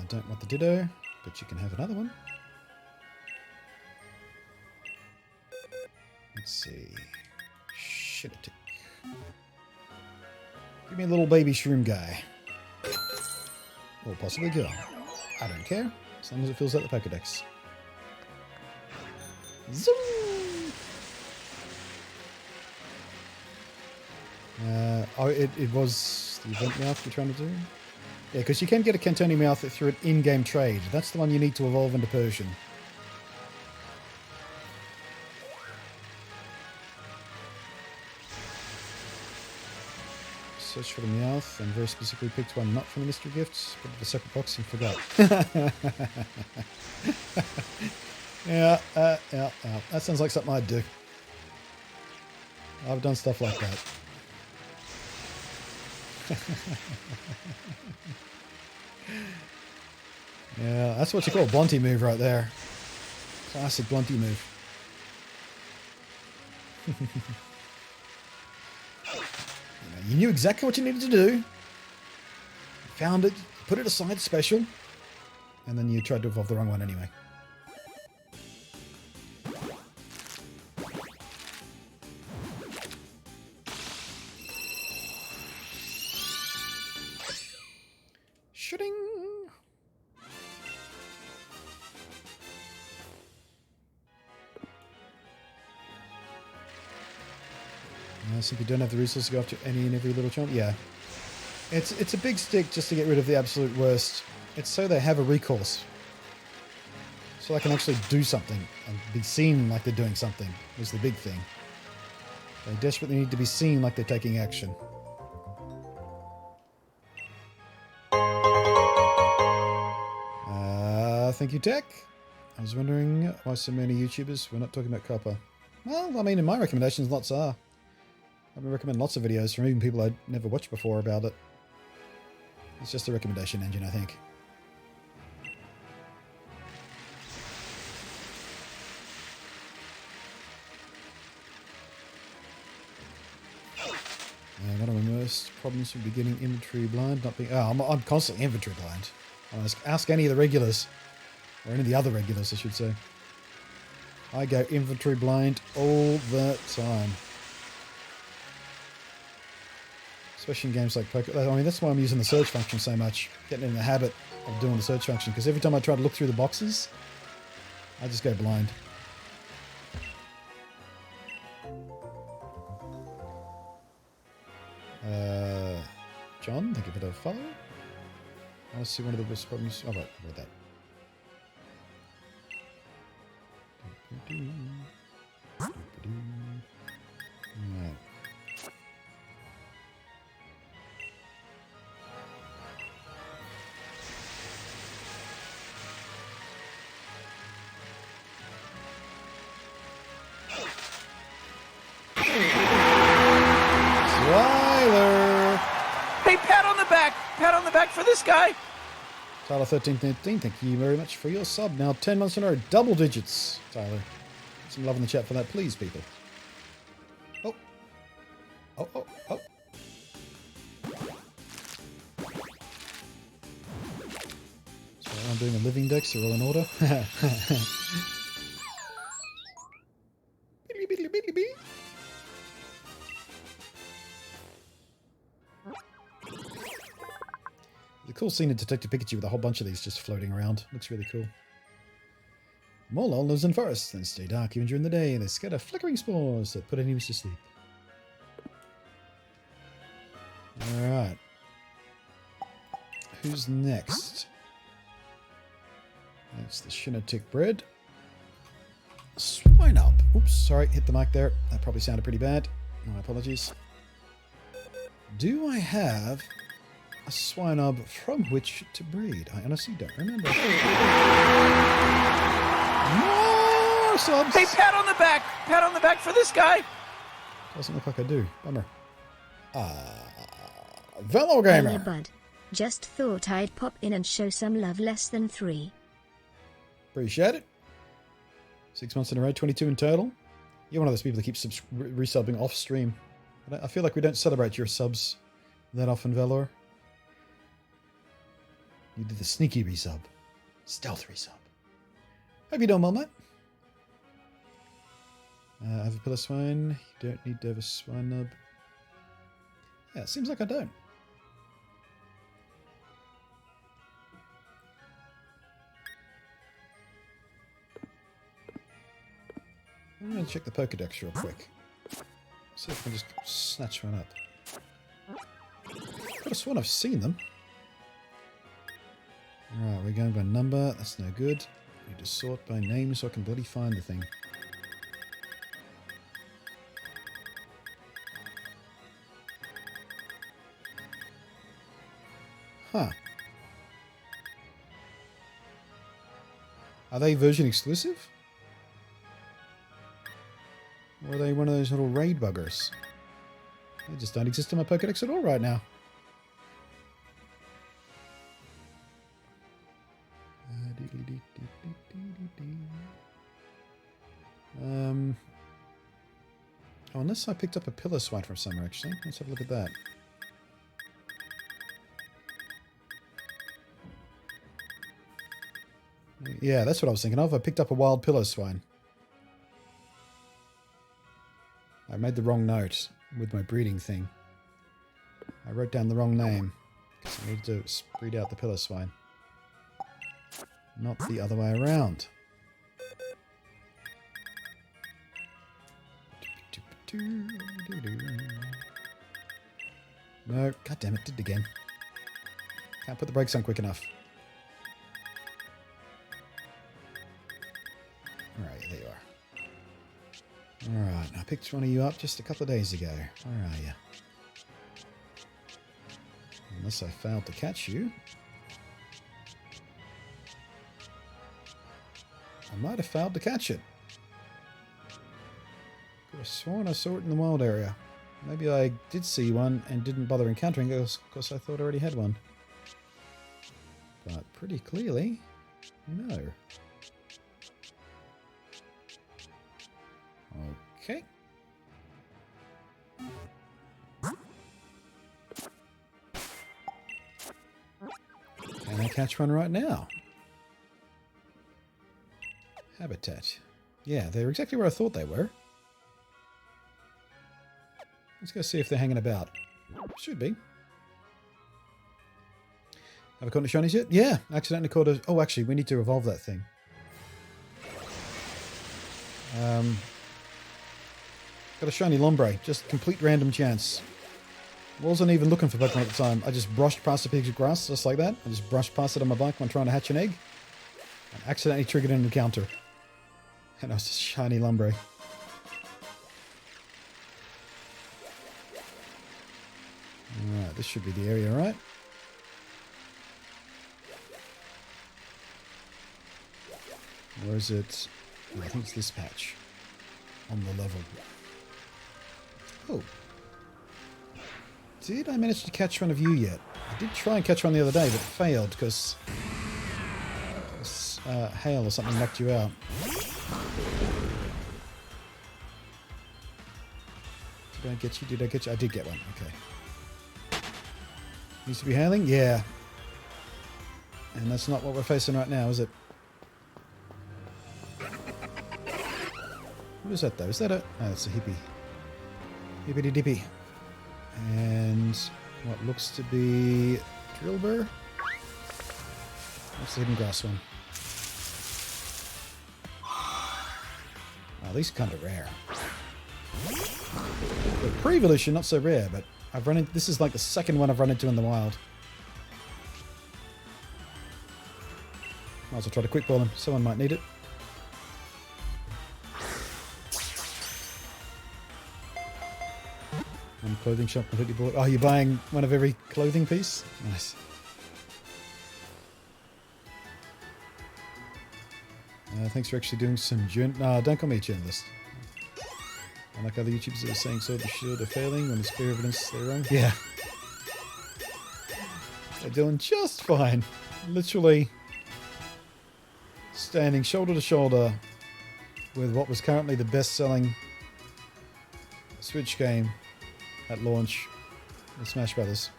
Don't want the Ditto, but you can have another one. Let's see. Shit. Give me a little baby shroom guy. Or possibly girl. I don't care, as long as it fills out the Pokedex. Zoom! It was the event mouth you're trying to do? Yeah, because you can get a Cantoni mouth through an in-game trade. That's the one you need to evolve into Persian. Search for the Meowth and very specifically picked one not from the mystery gifts, but the separate box and forgot. Yeah. That sounds like something I'd do. I've done stuff like that. Yeah, that's what you call a Blunty move right there. Classic Blunty move. You knew exactly what you needed to do. You found it, put it aside special, and then you tried to evolve the wrong one anyway. Shooting. So you don't have the resources to go after any and every little chump? Yeah. It's a big stick just to get rid of the absolute worst. It's so they have a recourse. So they can actually do something and be seen like they're doing something is the big thing. They desperately need to be seen like they're taking action. Thank you, Tech. I was wondering why so many YouTubers were not talking about copper. Well, I mean, in my recommendations, lots are. I've been recommending lots of videos from even people I'd never watched before about it. It's just a recommendation engine, I think. One of my most problems with beginning inventory blind, not being... Oh, I'm constantly inventory blind. Ask any of the regulars. Or any of the other regulars, I should say. I go inventory blind all the time. Especially in games like POKEDEX. I mean, that's why I'm using the search function so much. Getting in the habit of doing the search function. Because every time I try to look through the boxes, I just go blind. John, thank you for the follow. I want to see one of the best problems. Oh, right, I read that. Right. Tyler! Hey, pat on the back! Pat on the back for this guy! Tyler 1313, thank you very much for your sub. Now 10 months in a row, double digits, Tyler. Some love in the chat for that, please, people. Oh. Oh. doing a living dex, they're all in order. The cool scene in Detective Pikachu with a whole bunch of these just floating around. Looks really cool. Molol lives in forests and stay dark even during the day. They scatter flickering spores that put enemies to sleep. Alright. Who's next? That's the Shinotic bread. Swine up. Oops, sorry, hit the mic there. That probably sounded pretty bad. My apologies. Do I have a swine up from which to breed? I honestly don't remember. More subs! Hey, pat on the back! Pat on the back for this guy! Doesn't look like I do. Bummer. Velo Gamer! Hey, bud. Just thought I'd pop in and show some love. Less than 3. Appreciate it. 6 months in a row, 22 in total. You're one of those people that keeps resubbing off stream. I feel like we don't celebrate your subs that often, Velor. You did the sneaky resub. Stealth resub. Hope you doing well, mate. I have a pillar swine. You don't need to have a swine nub. Yeah, it seems like I don't. I'm going to check the POKEDEX real quick. See if I can just snatch one up. I could have sworn I've seen them. Alright, we're going by number. That's no good. Need to sort by name so I can bloody find the thing. Huh. Are they version exclusive? Or are they one of those little raid buggers? They just don't exist in my Pokedex at all right now. Oh, unless I picked up a pillar swine from somewhere, actually. Let's have a look at that. Yeah, that's what I was thinking of. I picked up a wild pillar swine. I made the wrong note with my breeding thing. I wrote down the wrong name because I needed to breed out the pillar swine. Not the other way around. No, god damn it, did it again. Can't put the brakes on quick enough. Alright, there you are. Alright, I picked one of you up just a couple of days ago. Where are you? Unless I failed to catch you. I might have failed to catch it. Could have sworn I saw it in the wild area. Maybe I did see one and didn't bother encountering it because I thought I already had one. But pretty clearly, no. Okay. Can I catch one right now? Habitat. Yeah, they're exactly where I thought they were. Let's go see if they're hanging about. Should be. Have I caught any shinies yet? Yeah, accidentally caught a... Oh, actually, we need to evolve that thing. Got a shiny Lombre. Just complete random chance. Wasn't even looking for Pokemon at the time. I just brushed past a piece of grass, just like that. I just brushed past it on my bike when trying to hatch an egg. And accidentally triggered an encounter. And I was just shiny Lombre. Alright, this should be the area, right? Or is it... Oh, I think it's this patch. On the level. Oh. Did I manage to catch one of you yet? I did try and catch one the other day, but failed because... hail or something knocked you out. Did I get you? Did I get you? I did get one. Okay. Needs to be hailing? Yeah. And that's not what we're facing right now, is it? What is that, though? Is that a... Oh, it's a hippie. Hippity dippy. And what looks to be drill burr? What's the hidden grass one? Oh, these are kind of rare. The pre-evolution, not so rare, but I've run into... This is like the second one I've run into in the wild. Might as well try to quick ball him. Someone might need it. One clothing shop completely bought. Oh, you're buying one of every clothing piece? Nice. Thanks for actually doing some... No, don't call me a journalist. I like other YouTubers that are saying so sure they're failing when there's clear evidence they're wrong. Yeah. They're doing just fine. Literally standing shoulder to shoulder with what was currently the best-selling Switch game at launch, the Smash Brothers.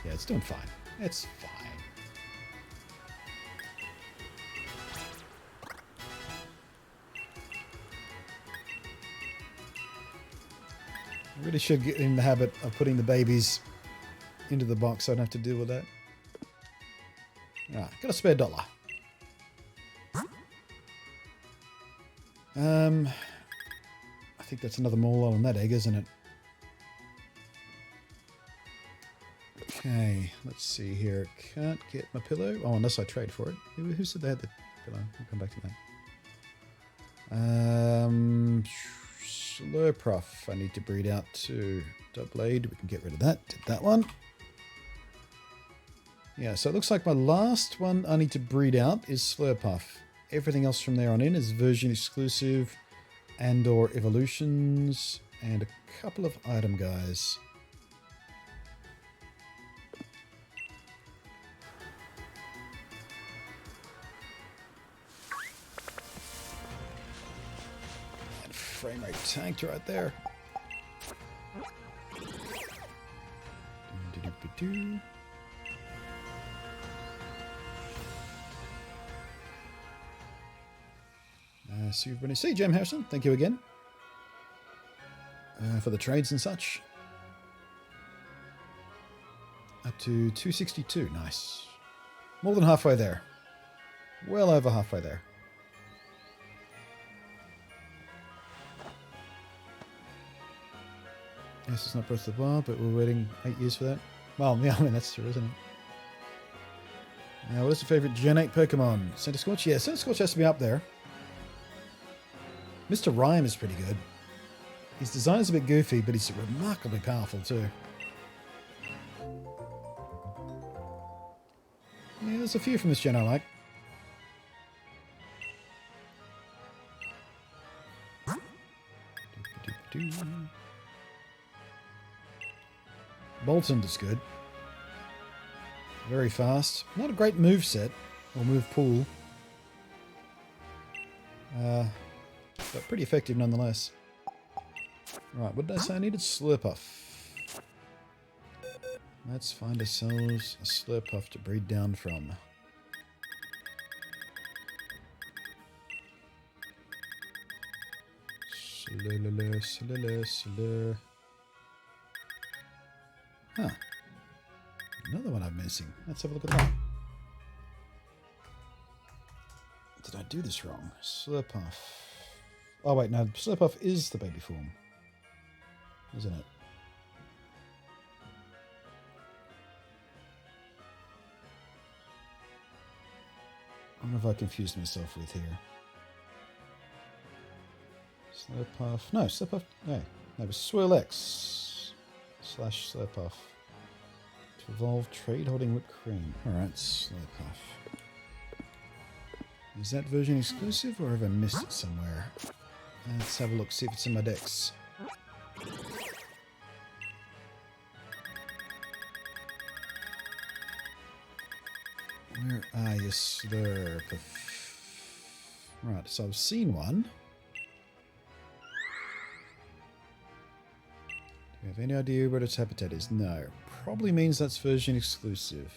Yeah, it's doing fine. It's fine. I really should get in the habit of putting the babies into the box so I don't have to deal with that. Alright, got a spare $1. I think that's another mole on that egg, isn't it? Okay, let's see here. Can't get my pillow. Oh, unless I trade for it. Who said they had the pillow? We'll come back to that. Slurpuff. I need to breed out to Doublade. We can get rid of that. Did that one. Yeah, so it looks like my last one I need to breed out is Slurpuff. Everything else from there on in is version exclusive and or evolutions and a couple of item guys. And frame rate tanked right there. Super See Jam Harrison, thank you again for the trades and such. Up to 262, nice. More than halfway there. Well over halfway there. Yes, it's not Breath of the Wild, but we're waiting 8 years for that. Well, yeah, I mean, that's true, isn't it? Now, what is your favourite Gen 8 Pokemon? Centiskorch? Yeah, Centiskorch has to be up there. Mr. Rhyme is pretty good. His design is a bit goofy, but he's remarkably powerful too. Yeah, there's a few from this gen I like. Boltund is good. Very fast. Not a great move set or move pool. But pretty effective nonetheless. Right, what did I say I needed? Slurpuff. Let's find ourselves a Slurpuff to breed down from. Slur. Huh. Another one I'm missing. Let's have a look at that. Did I do this wrong? Slurpuff. Oh wait, no, Slurpuff is the baby form, isn't it? I wonder if I confused myself with here. Slurpuff. No, Slurpuff. No, it was Swirl-X / Slurpuff. To evolve trade holding whipped cream. Alright, Slurpuff. Is that version exclusive or have I missed it somewhere? Let's have a look, see if it's in my decks. Where are you, Slurpuff? Right, so I've seen one. Do you have any idea what its habitat is? No. Probably means that's version exclusive.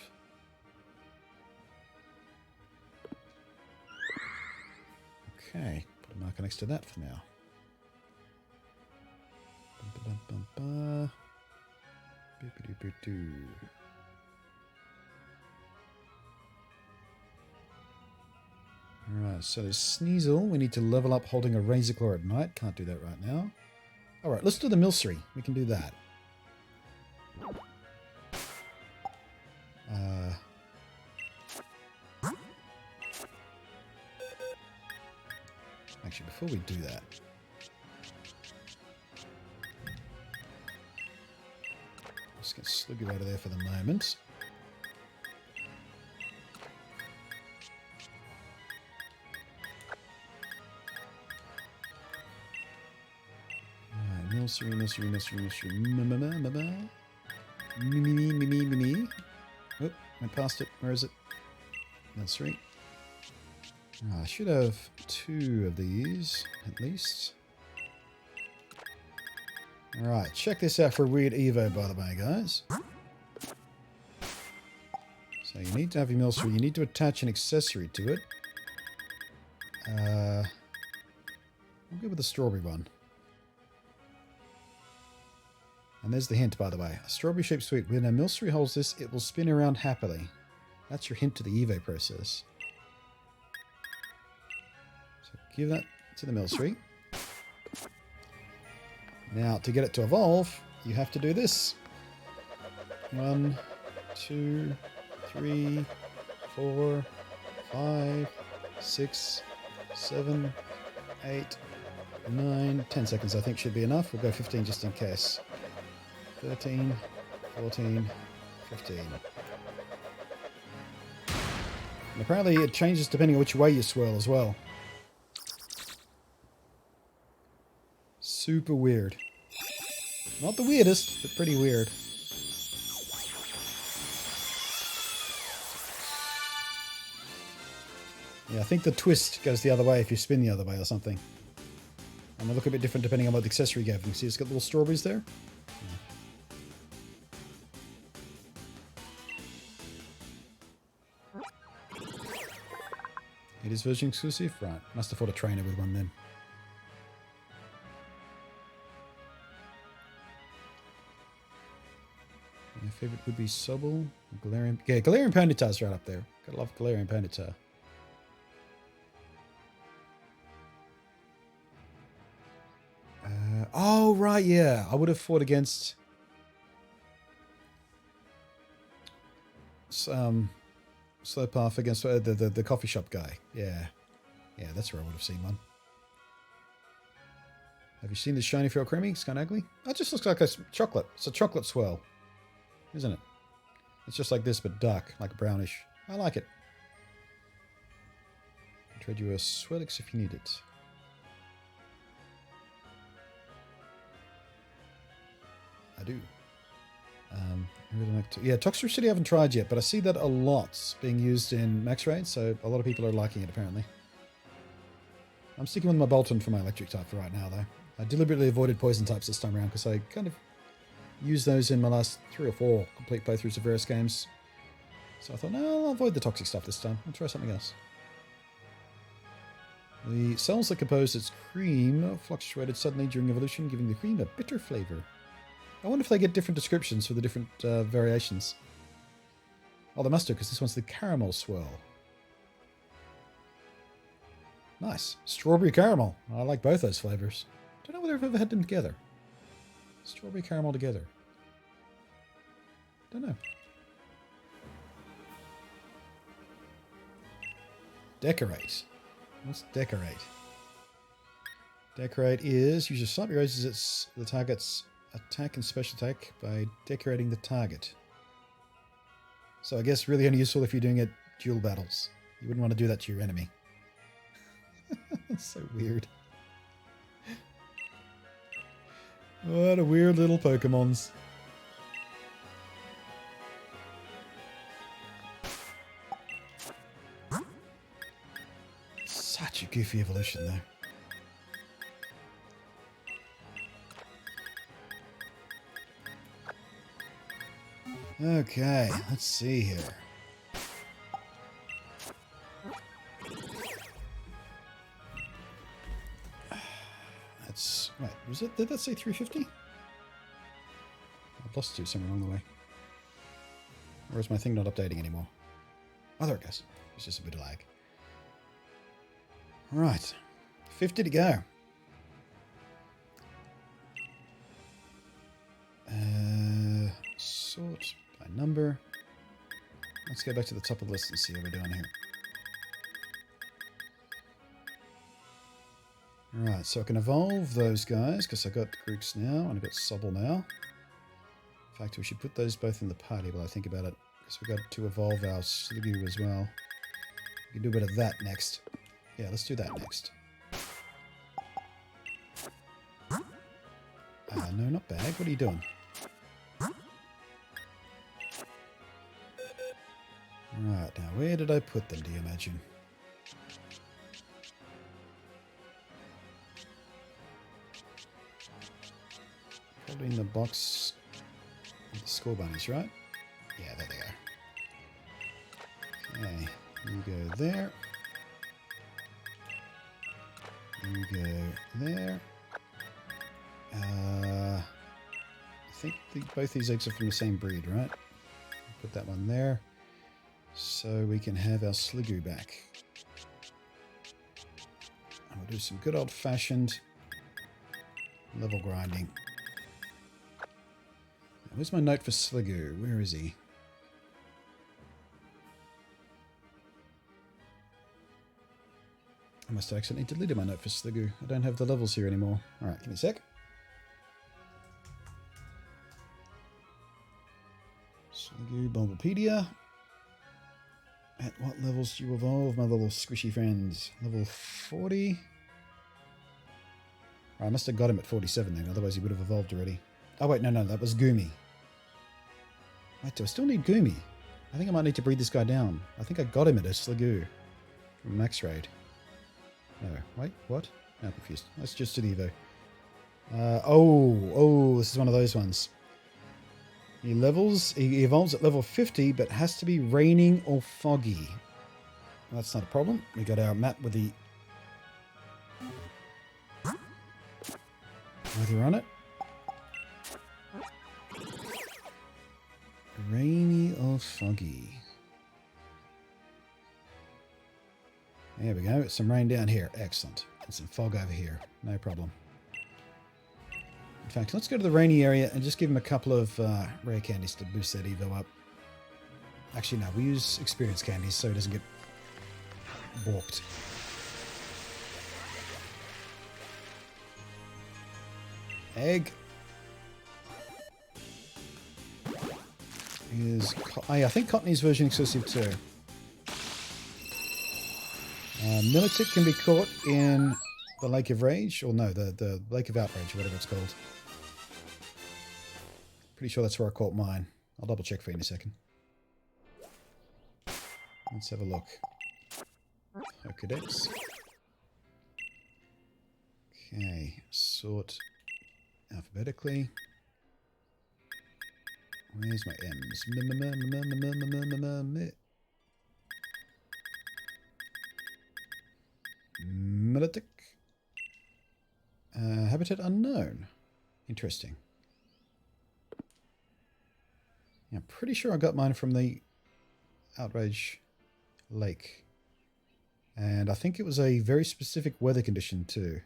Okay, put a marker next to that for now. Bum-ba-dum-bum-ba. Boop-a-doop-a-doo. Alright, so there's Sneasel. We need to level up holding a Razor Claw at night. Can't do that right now. Alright, let's do the Milcery. We can do that. Actually, before we do that, let's get Sluggy out of there for the moment. Alright, Milcery. Me. Oh, went past it. Where is it? Milcery. Oh, I should have 2 of these, at least. Alright, check this out for weird Evo, by the way, guys. So you need to have your Milcery. You need to attach an accessory to it. We'll go with the strawberry one. And there's the hint, by the way. A strawberry-shaped sweet. When a Milcery holds this, it will spin around happily. That's your hint to the Evo process. So give that to the Milcery. Now, to get it to evolve, you have to do this. 1, 2, 3, 4, 5, 6, 7, 8, 9, 10 seconds I think should be enough. We'll go 15 just in case. 13, 14, 15. And apparently it changes depending on which way you swirl as well. Super weird. Not the weirdest, but pretty weird. Yeah, I think the twist goes the other way if you spin the other way or something. And they look a bit different depending on what the accessory gave. You can see it's got little strawberries there. It is version exclusive? Right. Must have fought a trainer with one then. My favourite would be Sobble. Galarian. Yeah, Galarian Ponyta's right up there. Gotta love Galarian Ponyta. Oh, right, yeah. I would have fought against... Slowpath against the coffee shop guy. Yeah. Yeah, that's where I would have seen one. Have you seen the shiny Feral Creamy? It's kind of ugly. That just looks like a chocolate. It's a chocolate swirl. Isn't it? It's just like this, but dark, like brownish. I like it. I'll trade you a Swellix if you need it. I do. I really like to, yeah, Toxtricity I haven't tried yet, but I see that a lot being used in Max Raid, so a lot of people are liking it apparently. I'm sticking with my Bolton for my electric type for right now though. I deliberately avoided poison types this time around because I kind of used those in my last 3 or 4 complete playthroughs of various games. So I thought, no, I'll avoid the toxic stuff this time. I'll try something else. The cells that compose its cream fluctuated suddenly during evolution, giving the cream a bitter flavor. I wonder if they get different descriptions for the different variations. Oh, they must do, because this one's the caramel swirl. Nice. Strawberry caramel. I like both those flavors. Don't know whether I've ever had them together. Strawberry caramel together. Don't know. Decorate. What's decorate? Decorate is use your slightly raises the target's attack and special attack by decorating the target. So I guess really only useful if you're doing it dual battles. You wouldn't want to do that to your enemy. That's so weird. What a weird little Pokemons. Such a goofy evolution though. Okay, let's see here. Was it? Did that say 350? I've lost you somewhere along the way. Or is my thing not updating anymore? Oh, there it goes. It's just a bit of lag. Right. 50 to go. Sort by number. Let's go back to the top of the list and see how we're doing here. Right, so I can evolve those guys because I've got Grooks now and I've got Sobble now. In fact, we should put those both in the party while I think about it, because we've got to evolve our Sliggoo as well. We can do a bit of that next. Yeah, let's do that next. No, not bag. What are you doing? Right, now where did I put them, do you imagine? Probably in the box with the score bunnies, right? Yeah, there they are. Okay, you go there. You go there. I think both these eggs are from the same breed, right? Put that one there. So we can have our Sliggoo back. And we'll do some good old-fashioned level grinding. Now, where's my note for Sliggoo? Where is he? I must have accidentally deleted my note for Sliggoo. I don't have the levels here anymore. Alright, give me a sec. Sliggoo Bulbapedia. At what levels do you evolve, my little squishy friends? Level 40? I must have got him at 47 then, otherwise he would have evolved already. Oh wait, no, that was Goomy. Wait, do I still need Goomy? I think I might need to breed this guy down. I think I got him at a Sliggoo from Max Raid. No, wait, what? No, I'm confused. Let's just do the Evo. This is one of those ones. He evolves at level 50, but has to be raining or foggy. Well, that's not a problem. We got our map with the weather on it. Rainy or foggy. There we go. It's some rain down here. Excellent. And some fog over here. No problem. In fact, let's go to the rainy area and just give him a couple of rare candies to boost that Evo up. Actually, no. We use experience candies so he doesn't get balked. Egg. I think Cottony's version exclusive too. Militic can be caught in the Lake of Rage, or no, the Lake of Outrage, or whatever it's called. Pretty sure that's where I caught mine. I'll double check for you in a second. Let's have a look. POKEDEX. Okay, sort alphabetically. Where's my M's? Militic. Habitat unknown. Interesting. Yeah, I'm pretty sure I got mine from the Outrage Lake. And I think it was a very specific weather condition too.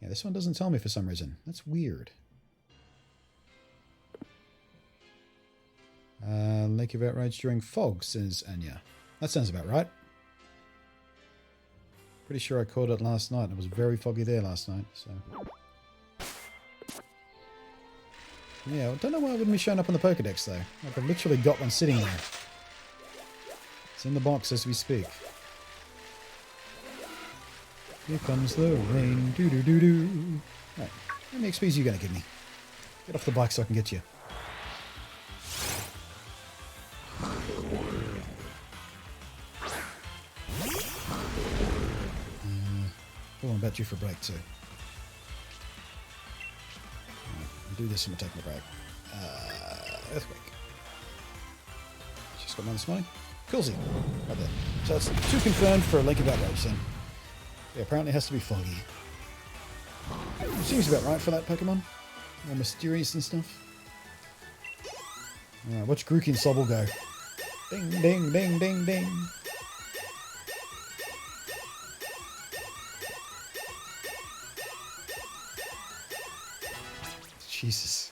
Yeah, this one doesn't tell me for some reason. That's weird. Lake of Outrage during fog, says Anya. That sounds about right. Pretty sure I caught it last night. It was very foggy there last night, so... Yeah, I don't know why it wouldn't be showing up on the Pokedex, though. Like, I've literally got one sitting there. It's in the box as we speak. Here comes the rain. Doo-doo-doo-doo. Right, how many XPs are you going to give me? Get off the bike so I can get you. I'm about due for a break too. Right, I'll do this and we'll take my break. Earthquake. Just got one this morning. Coolsy. Right there. So that's 2 confirmed for a Lake of Outrage then. Yeah, apparently it has to be foggy. Seems about right for that Pokemon. More mysterious and stuff. Alright, watch Grookey and Sobble go. Ding, ding, ding, ding, ding. Jesus.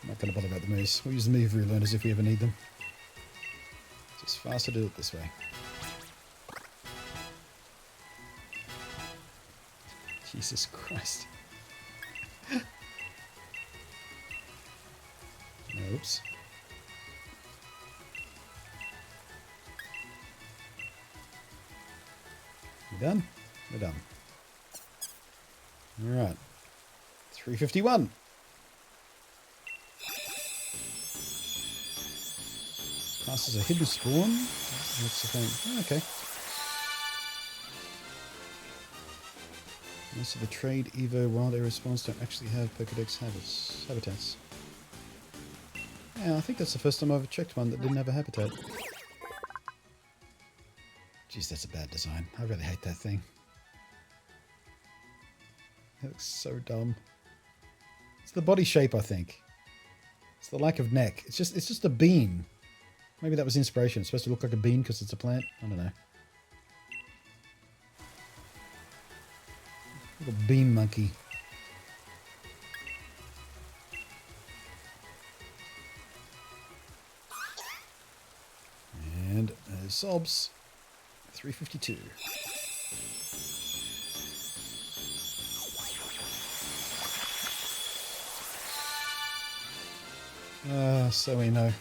I'm not going to bother about the moves. We'll use the move relearners if we ever need them. It's just faster to do it this way. Jesus Christ. Oops. We're done? We're done. Alright. 351. Passes a hidden spawn. What's the thing? Oh, okay. Most of the trade Evo wild area spawns don't actually have POKEDEX habitats. Yeah, I think that's the first time I've ever checked one that didn't have a habitat. Jeez, that's a bad design. I really hate that thing. It looks so dumb. It's the body shape, I think. It's the lack of neck. It's just a bean. Maybe that was inspiration. It's supposed to look like a bean because it's a plant. I don't know. Little bean monkey. And there's Sobs. 352. So we know.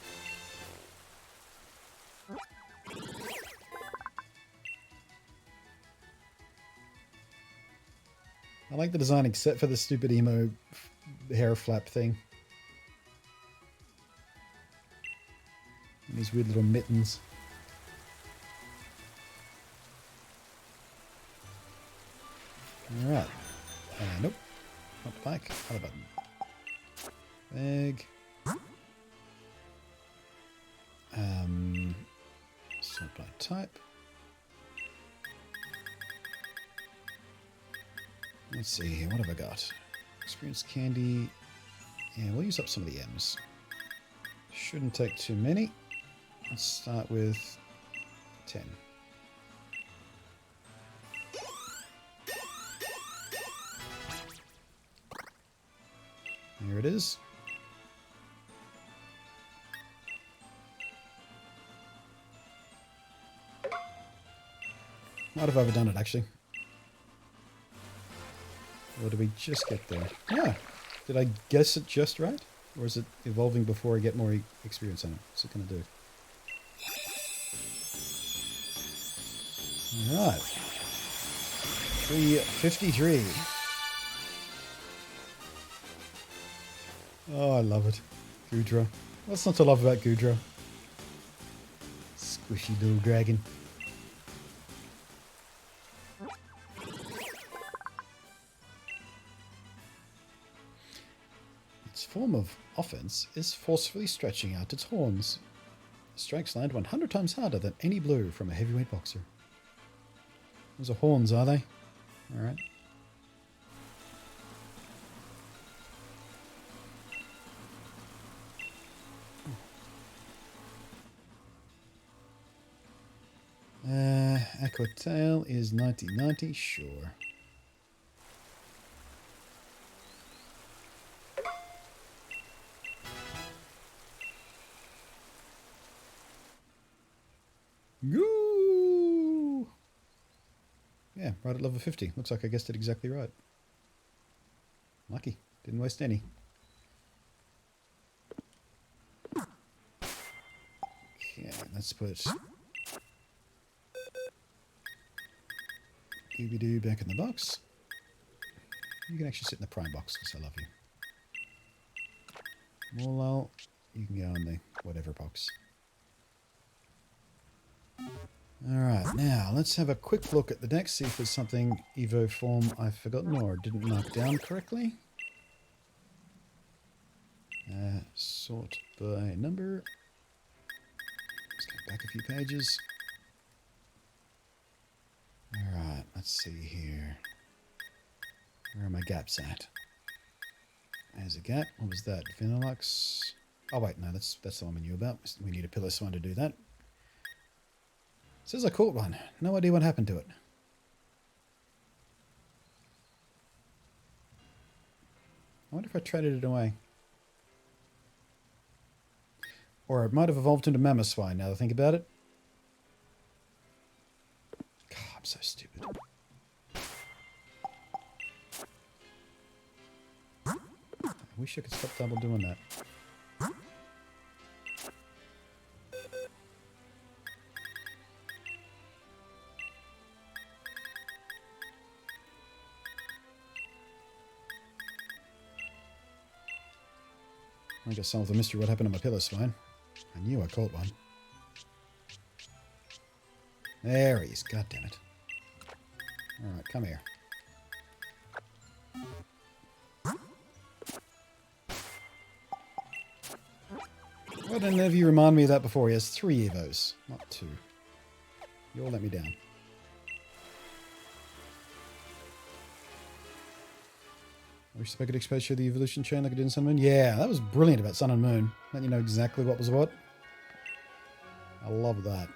I like the design except for the stupid emo hair flap thing. And these weird little mittens. Alright. Nope. Not back. Other button. Egg. Sort by type. Let's see, what have I got? Experience candy. Yeah, we'll use up some of the M's. Shouldn't take too many. Let's start with 10. Here it is. Might have overdone it, actually. Or did we just get there? Yeah. Did I guess it just right? Or is it evolving before I get more experience on it? What's it going to do? Alright. 353. Oh, I love it. Goodra. What's not to love about Goodra? Squishy little dragon. Its form of offense is forcefully stretching out its horns. Strikes land 100 times harder than any blow from a heavyweight boxer. Those are horns, are they? Alright. Aqua Tail is 90-90, sure. Goo! Yeah, right at level 50. Looks like I guessed it exactly right. Lucky. Didn't waste any. Okay, let's put Doobie-doo back in the box. You can actually sit in the prime box because I love you. Morlul, you can go in the whatever box. Alright, now let's have a quick look at the deck, see if there's something Evo form I've forgotten or didn't mark down correctly. Sort by number. Let's go back a few pages. Alright, let's see here. Where are my gaps at? There's a gap. What was that? Vinilux. Oh wait, no, that's the one we knew about. We need a pillar swan to do that. Says I caught one. No idea what happened to it. I wonder if I traded it away. Or it might have evolved into mammoth swine now that I think about it. God, I'm so stupid. I wish I could stop double doing that. I guess solve the mystery what happened to my pillar swine. I knew I caught one. There he is. God damn it. Alright, come here. Why didn't any of you remind me of that before? He has 3 Evos, not 2. You all let me down. I wish the POKEDEX page showed the evolution chain like it did in Sun and Moon. Yeah, that was brilliant about Sun and Moon. Let you know exactly what was what. I love that.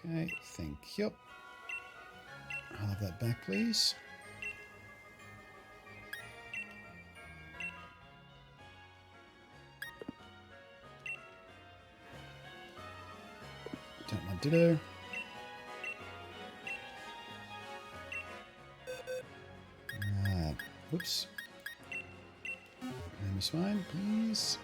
Okay, thank you. I'll have that back, please. Don't want Ditto. Whoops. Name is fine, please.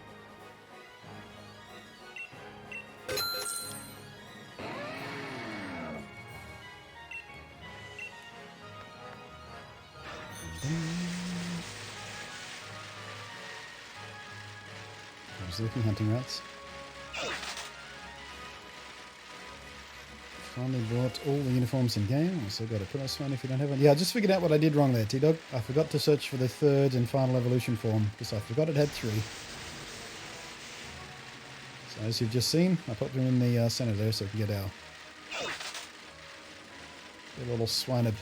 I was looking hunting rats. Finally bought all the uniforms in game. Also got to put us one if you don't have one. Yeah, I just figured out what I did wrong there, T-Dog. I forgot to search for the 3rd and final evolution form because I forgot it had 3. So as you've just seen, I popped them in the center there so we can get our little swined.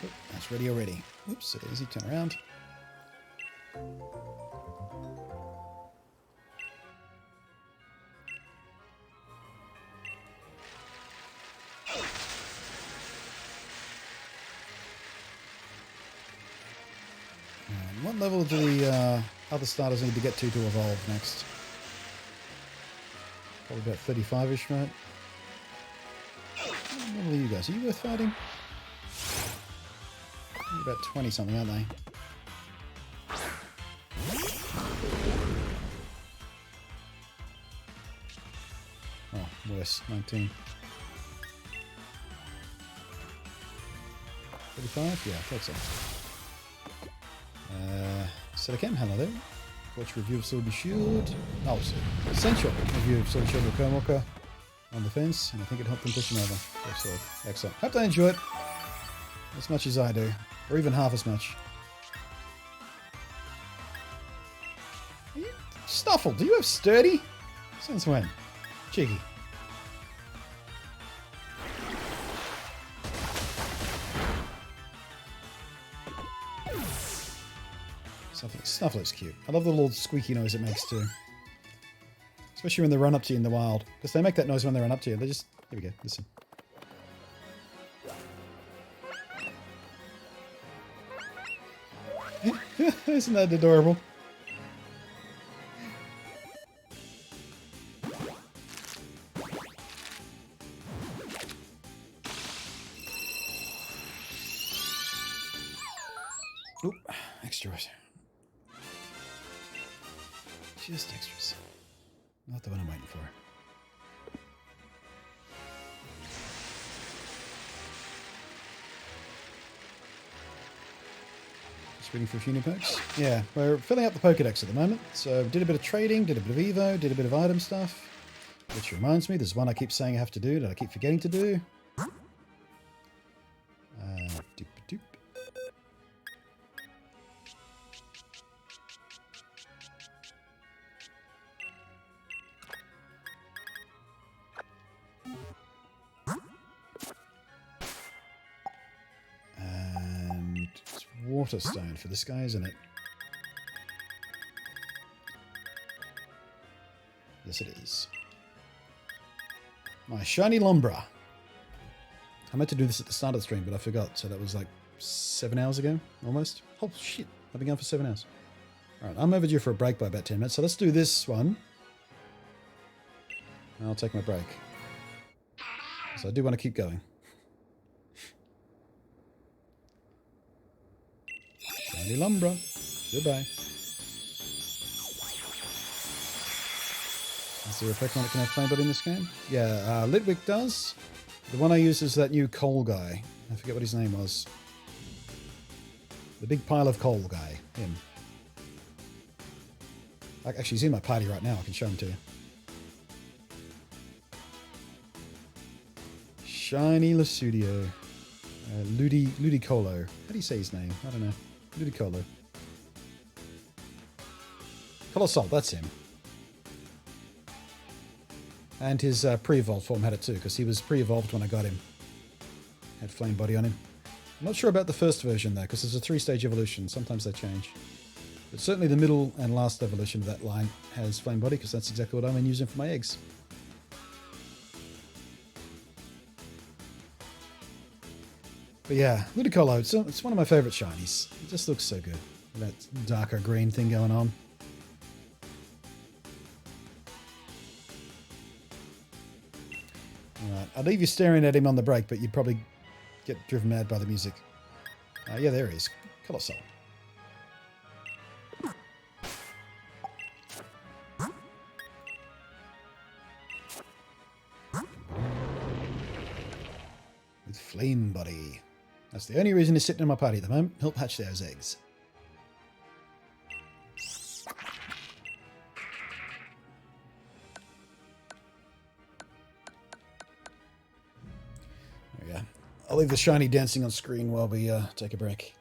Oh, that's ready already. Oops, so easy, turn around. What level do the other starters need to get to evolve next? Probably about 35-ish, right? What level are you guys? Are you worth fighting? You're about 20-something, aren't they? Oh, worse. 19. 35? Yeah, I thought so. Silicam, hello there. Watch review of Sword and Shield. Oh, essential review of Sword and Shield with Walker on the fence, and I think it helped them push him over. Sword. Excellent. Hope they enjoy it as much as I do, or even half as much. Snuffle, do you have sturdy? Since when? Cheeky. Snuffle is cute. I love the little squeaky noise it makes too. Especially when they run up to you in the wild. Because they make that noise when they run up to you. They just... Here we go. Listen. Isn't that adorable? Oop. Extras. Just extras. Not the one I'm waiting for. Waiting for a few new packs. Yeah, we're filling up the Pokedex at the moment. So did a bit of trading, did a bit of Evo, did a bit of item stuff. Which reminds me, there's one I keep saying I have to do that I keep forgetting to do. Doop doop. And it's Waterstone for this guy, isn't it? Yes, it is. My shiny Lumbra. I meant to do this at the start of the stream, but I forgot. So that was like 7 hours ago, almost. Oh, shit. I've been going for 7 hours. All right, I'm overdue for a break by about 10 minutes. So let's do this one. I'll take my break. So I do want to keep going. Shiny Lumbra. Goodbye. Is there a Pokemon that can have Flame Body in this game? Yeah, Litwick does. The one I use is that new coal guy. I forget what his name was. The big pile of coal guy. Him. Actually, he's in my party right now. I can show him to you. Shiny Lucadio. Ludicolo. How do you say his name? I don't know. Ludicolo. Colossal, that's him. And his pre-evolved form had it too, because he was pre-evolved when I got him. Had Flame Body on him. I'm not sure about the first version though, because there's a 3-stage evolution. Sometimes they change. But certainly the middle and last evolution of that line has Flame Body, because that's exactly what I've been using for my eggs. But yeah, Ludicolo, it's one of my favourite shinies. It just looks so good. That darker green thing going on. Alright, I'd leave you staring at him on the break, but you'd probably get driven mad by the music. Yeah, there he is. Colossal. With Flame Body. That's the only reason he's sitting in my party at the moment. Help hatch those eggs. There we go. I'll leave the shiny dancing on screen while we take a break.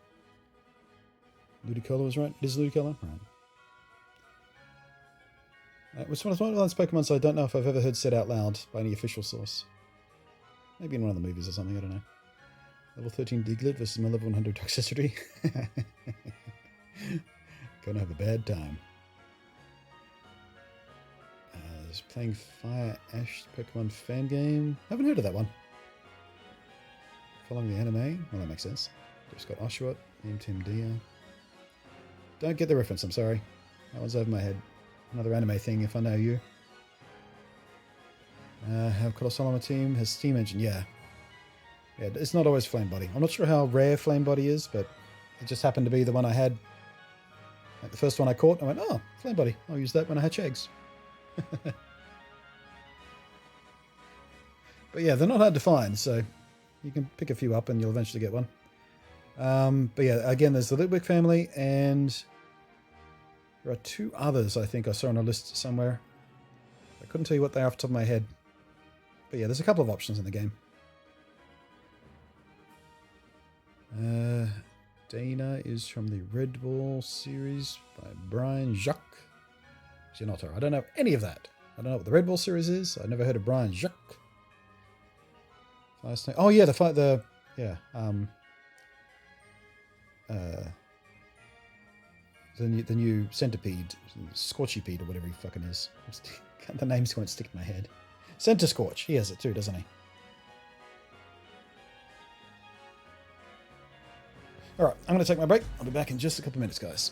Ludicolo was right. It is Ludicolo? Right. It's one of those Pokemon I don't know if I've ever heard said out loud by any official source. Maybe in one of the movies or something, I don't know. Level 13 Diglett versus my level 100 Toxicity. Gonna have a bad time. Just playing Fire Ash Pokemon fan game. Haven't heard of that one. Following the anime. Well, that makes sense. Just got Oshawott, named him Dia. Don't get the reference, I'm sorry. That one's over my head. Another anime thing if I know you. Have Colossal on my team. Has Steam Engine, yeah. Yeah, it's not always Flame Body. I'm not sure how rare Flame Body is, but it just happened to be the one I had. Like the first one I caught, I went, oh, Flame Body. I'll use that when I hatch eggs. But yeah, they're not hard to find, so you can pick a few up and you'll eventually get one. But yeah, again, there's the Litwick family, and there are 2 others I think I saw on a list somewhere. I couldn't tell you what they are off the top of my head. But yeah, there's a couple of options in the game. Dana is from the Red Ball series by Brian Jacques. Genotter. I don't know any of that. I don't know what the Red Ball series is. I've never heard of Brian Jacques. Oh yeah, the new Centipede, Scorchypede or whatever he fucking is. The names won't stick in my head. Centiscorch. He has it too, doesn't he? Alright, I'm going to take my break. I'll be back in just a couple of minutes, guys.